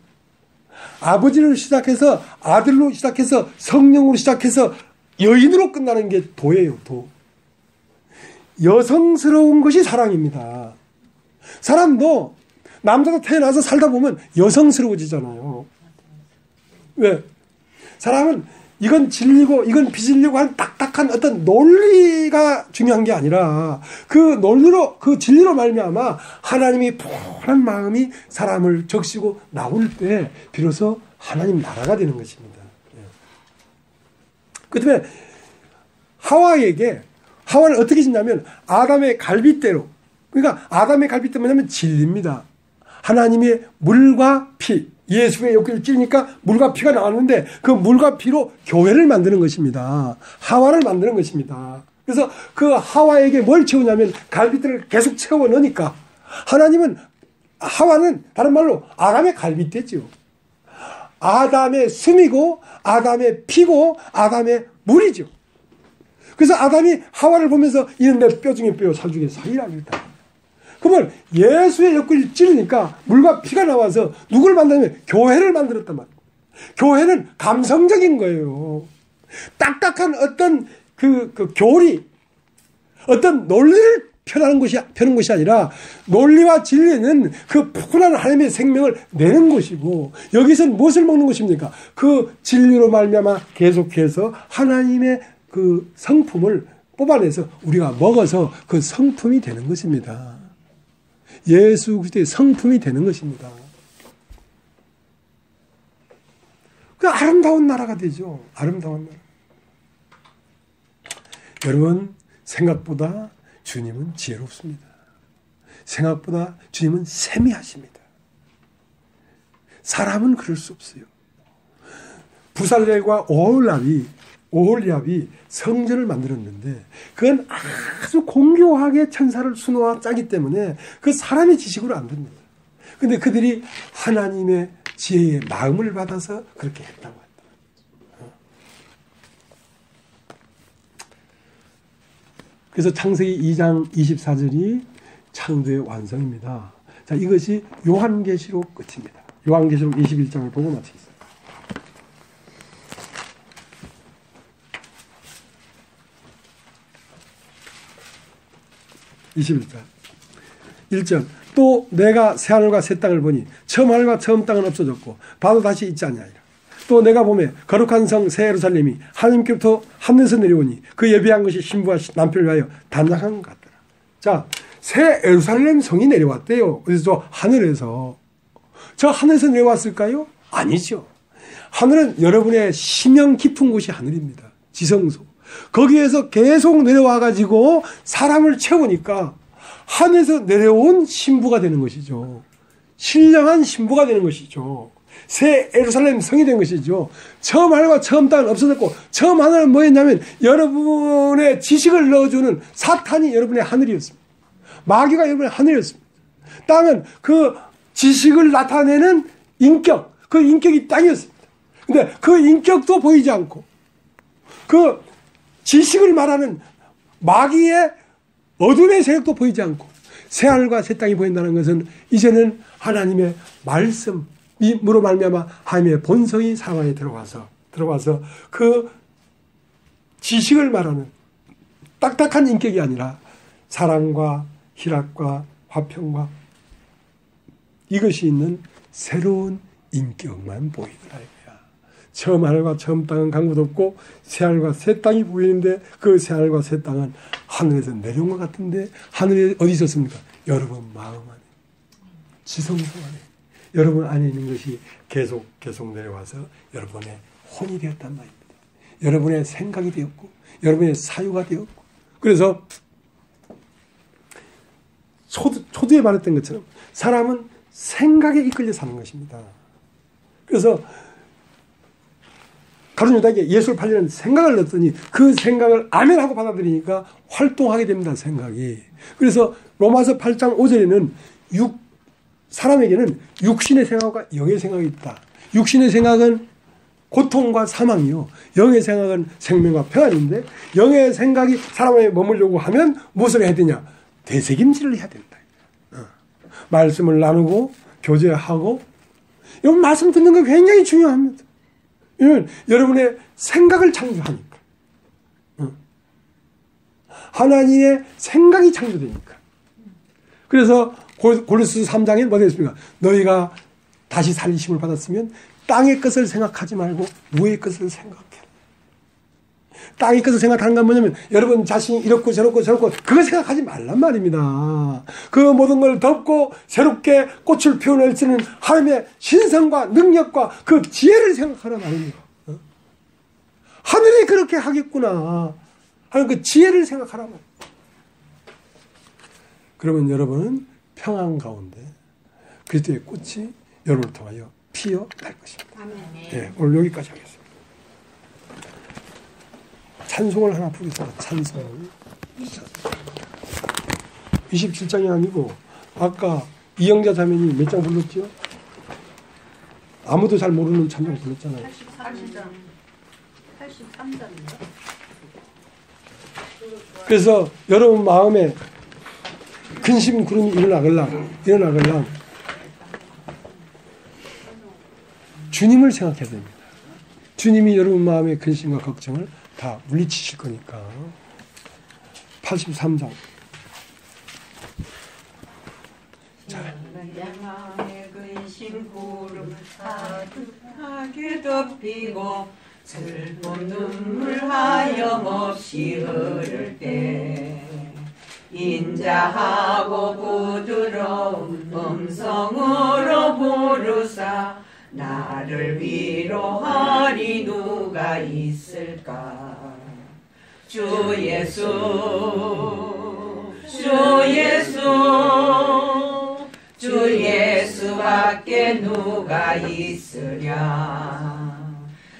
아버지를 시작해서 아들로 시작해서 성령으로 시작해서 여인으로 끝나는 게 도예요, 도. 여성스러운 것이 사랑입니다. 사람도 남자가 태어나서 살다 보면 여성스러워지잖아요. 왜? 사람은 이건 진리고 이건 비진리고 하는 딱딱한 어떤 논리가 중요한 게 아니라 그 논리로 그 진리로 말미암아 하나님이 푸른 마음이 사람을 적시고 나올 때 비로소 하나님 나라가 되는 것입니다. 그 다음에 하와는 어떻게 짓냐면 아담의 갈빗대로, 그러니까 아담의 갈빗대 뭐냐면 진리입니다. 하나님의 물과 피, 예수의 욕구를 찌르니까 물과 피가 나왔는데 그 물과 피로 교회를 만드는 것입니다. 하와를 만드는 것입니다. 그래서 그 하와에게 뭘 채우냐면 갈빗대를 계속 채워 넣으니까 하와는 다른 말로 아담의 갈빗대죠. 아담의 숨이고 아담의 피고 아담의 물이죠. 그래서 아담이 하와를 보면서 이는 내 뼈 중에 뼈요 살 중에 살이라고 했다. 그러면 예수의 역할을 찌르니까 물과 피가 나와서 누구를 만드냐면 교회를 만들었단 말이에요. 교회는 감성적인 거예요. 딱딱한 어떤 그 교리, 어떤 논리를 펴는 것이 아니라 논리와 진리는 그 푸근한 하나님의 생명을 내는 것이고 여기서는 무엇을 먹는 것입니까? 그 진리로 말미암아 계속해서 하나님의 그 성품을 뽑아내서 우리가 먹어서 그 성품이 되는 것입니다. 예수 그리스도의 성품이 되는 것입니다. 그 아름다운 나라가 되죠. 아름다운 나라. 여러분 생각보다 주님은 지혜롭습니다. 생각보다 주님은 세미하십니다. 사람은 그럴 수 없어요. 부살렐과 오홀리압이 성전을 만들었는데 그건 아주 공교하게 천사를 수놓아 짜기 때문에 그 사람의 지식으로 안 됩니다. 그런데 그들이 하나님의 지혜의 마음을 받아서 그렇게 했다고 합니다. 그래서 창세기 2장 24절이 창조의 완성입니다. 자, 이것이 요한계시록 끝입니다. 요한계시록 21장을 보고 마치겠습니다. 21절 1절 또 내가 새하늘과 새 땅을 보니 처음 하늘과 처음 땅은 없어졌고 바도 다시 있지 않냐이라. 또 내가 보매 거룩한 성 새 예루살렘이 하나님께로부터 하늘에서 내려오니 그 예비한 것이 신부와 남편을 위하여 단장한 것 같더라. 자, 새 예루살렘 성이 내려왔대요. 그래서 하늘에서. 저 하늘에서 내려왔을까요? 아니죠. 하늘은 여러분의 심령 깊은 곳이 하늘입니다. 지성소. 거기에서 계속 내려와가지고 사람을 채우니까 하늘에서 내려온 신부가 되는 것이죠. 신령한 신부가 되는 것이죠. 새 예루살렘 성이 된 것이죠. 처음 하늘과 처음 땅은 없어졌고 처음 하늘은 뭐였냐면 여러분의 지식을 넣어주는 사탄이 여러분의 하늘이었습니다. 마귀가 여러분의 하늘이었습니다. 땅은 그 지식을 나타내는 인격, 그 인격이 땅이었습니다. 근데 그 인격도 보이지 않고 그 지식을 말하는 마귀의 어둠의 세력도 보이지 않고 새하늘과 새 땅이 보인다는 것은 이제는 하나님의 말씀으로 말미암아 하나님의 본성이 사람 안에 들어와서 그 지식을 말하는 딱딱한 인격이 아니라 사랑과 희락과 화평과 이것이 있는 새로운 인격만 보이더라. 처음 하늘과 처음 땅은 강구도 없고 새하늘과 새 땅이 보이는데 그 새하늘과 새 땅은 하늘에서 내려온 것 같은데 하늘에 어디 있었습니까? 여러분 마음 안에, 지성소 안에, 여러분 안에 있는 것이 계속 내려와서 여러분의 혼이 되었단 말입니다. 여러분의 생각이 되었고 여러분의 사유가 되었고 그래서 초두에 말했던 것처럼 사람은 생각에 이끌려 사는 것입니다. 그래서 가룟 유다에게 예수를 팔려는 생각을 넣었더니 그 생각을 아멘하고 받아들이니까 활동하게 됩니다. 생각이. 그래서 로마서 8장 5절에는 사람에게는 육신의 생각과 영의 생각이 있다. 육신의 생각은 고통과 사망이요. 영의 생각은 생명과 평안인데 영의 생각이 사람에게 머물려고 하면 무엇을 해야 되냐? 되새김질을 해야 된다. 말씀을 나누고 교제하고 여러분 말씀 듣는 거 굉장히 중요합니다. 이건 여러분의 생각을 창조하니까. 하나님의 생각이 창조되니까. 그래서 골로새 3장에 뭐가 되었습니까? 너희가 다시 살리심을 받았으면 땅의 것을 생각하지 말고 위의 것을 생각해라. 땅의 것을 생각하는 건 뭐냐면 여러분 자신이 이렇고 저렇고 그걸 생각하지 말란 말입니다. 그 모든 걸 덮고 새롭게 꽃을 피워낼 수 있는 하나님의 신성과 능력과 그 지혜를 생각하란 말입니다. 하늘이 그렇게 하겠구나 하는 그 지혜를 생각하란 말입니다. 그러면 여러분은 평안 가운데 그리스도의 꽃이 여러분을 통하여 피어날 것입니다. 네, 오늘 여기까지 하겠습니다. 찬송을 하나 부르겠습니다. 찬송. 27장이 아니고 아까 이영자 자매님이 몇 장 불렀죠? 아무도 잘 모르는 찬송 불렀잖아요. 83장인가? 그래서 여러분 마음에 근심 구름이 일어나걸랑 주님을 생각해야 됩니다. 주님이 여러분 마음의 근심과 걱정을 다 물리치실 거니까. 83장 가득하게 덮이고 슬픈 눈물 하염없이 흐를 때 인자하고 부드러운 음성으로 부르사 나를 위로하리 누가 있을까. 주 예수 주 예수 주 예수밖에 누가 있으랴.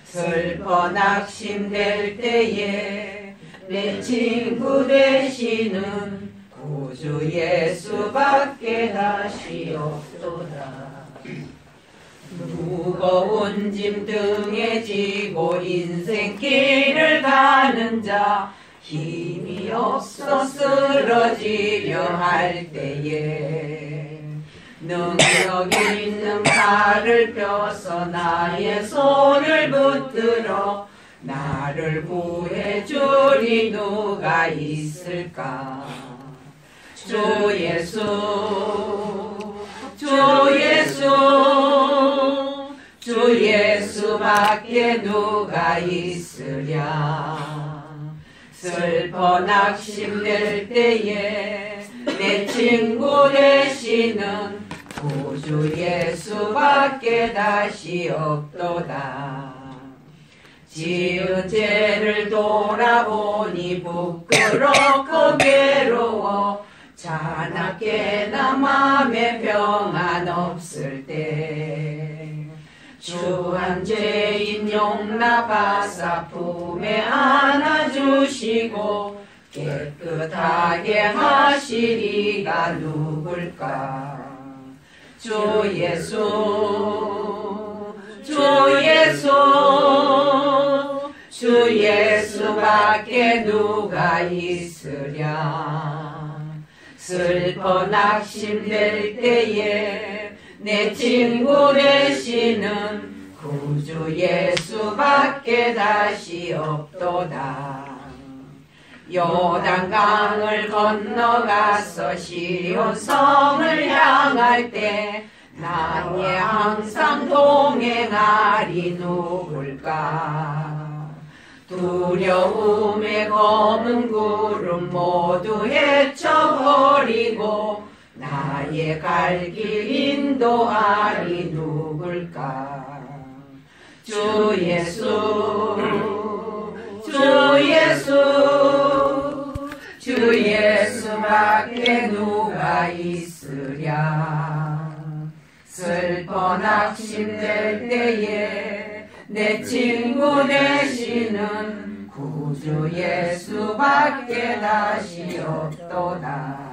슬퍼 낙심될 때에 내 친구 되시는 구주 예수밖에 다시 없도다. 무거운 짐 등에 지고 인생길을 가는 자 힘이 없어 쓰러지려 할 때에 능력 있는 팔을 펴서 나의 손을 붙들어 나를 구해주리 누가 있을까. 주 예수 주 예수 주 예수밖에 누가 있으랴. 슬퍼 낙심될 때에 내 친구 되시는 구주 예수밖에 다시 없도다. 지은 죄를 돌아보니 부끄럽고 괴로워 자나깨나 맘에 평안 없을 때 주한 죄인 용납하사 품에 안아주시고 깨끗하게 하시리가 누굴까. 주 예수 주 예수 주 예수밖에 누가 있으랴. 슬퍼 낙심될 때에 내 친구 되시는 구주 예수밖에 다시 없도다. 요단강을 건너가서 시온성을 향할 때 나에 항상 동행하리 누굴까. 두려움에 검은 구름 모두 헤쳐버리고 나의 갈 길 인도하리 누굴까. 주 예수 주 예수 주 예수밖에 누가 있으랴. 슬퍼 낙심될 때에 내 친구 되시는 구주 예수밖에 다시 없도다.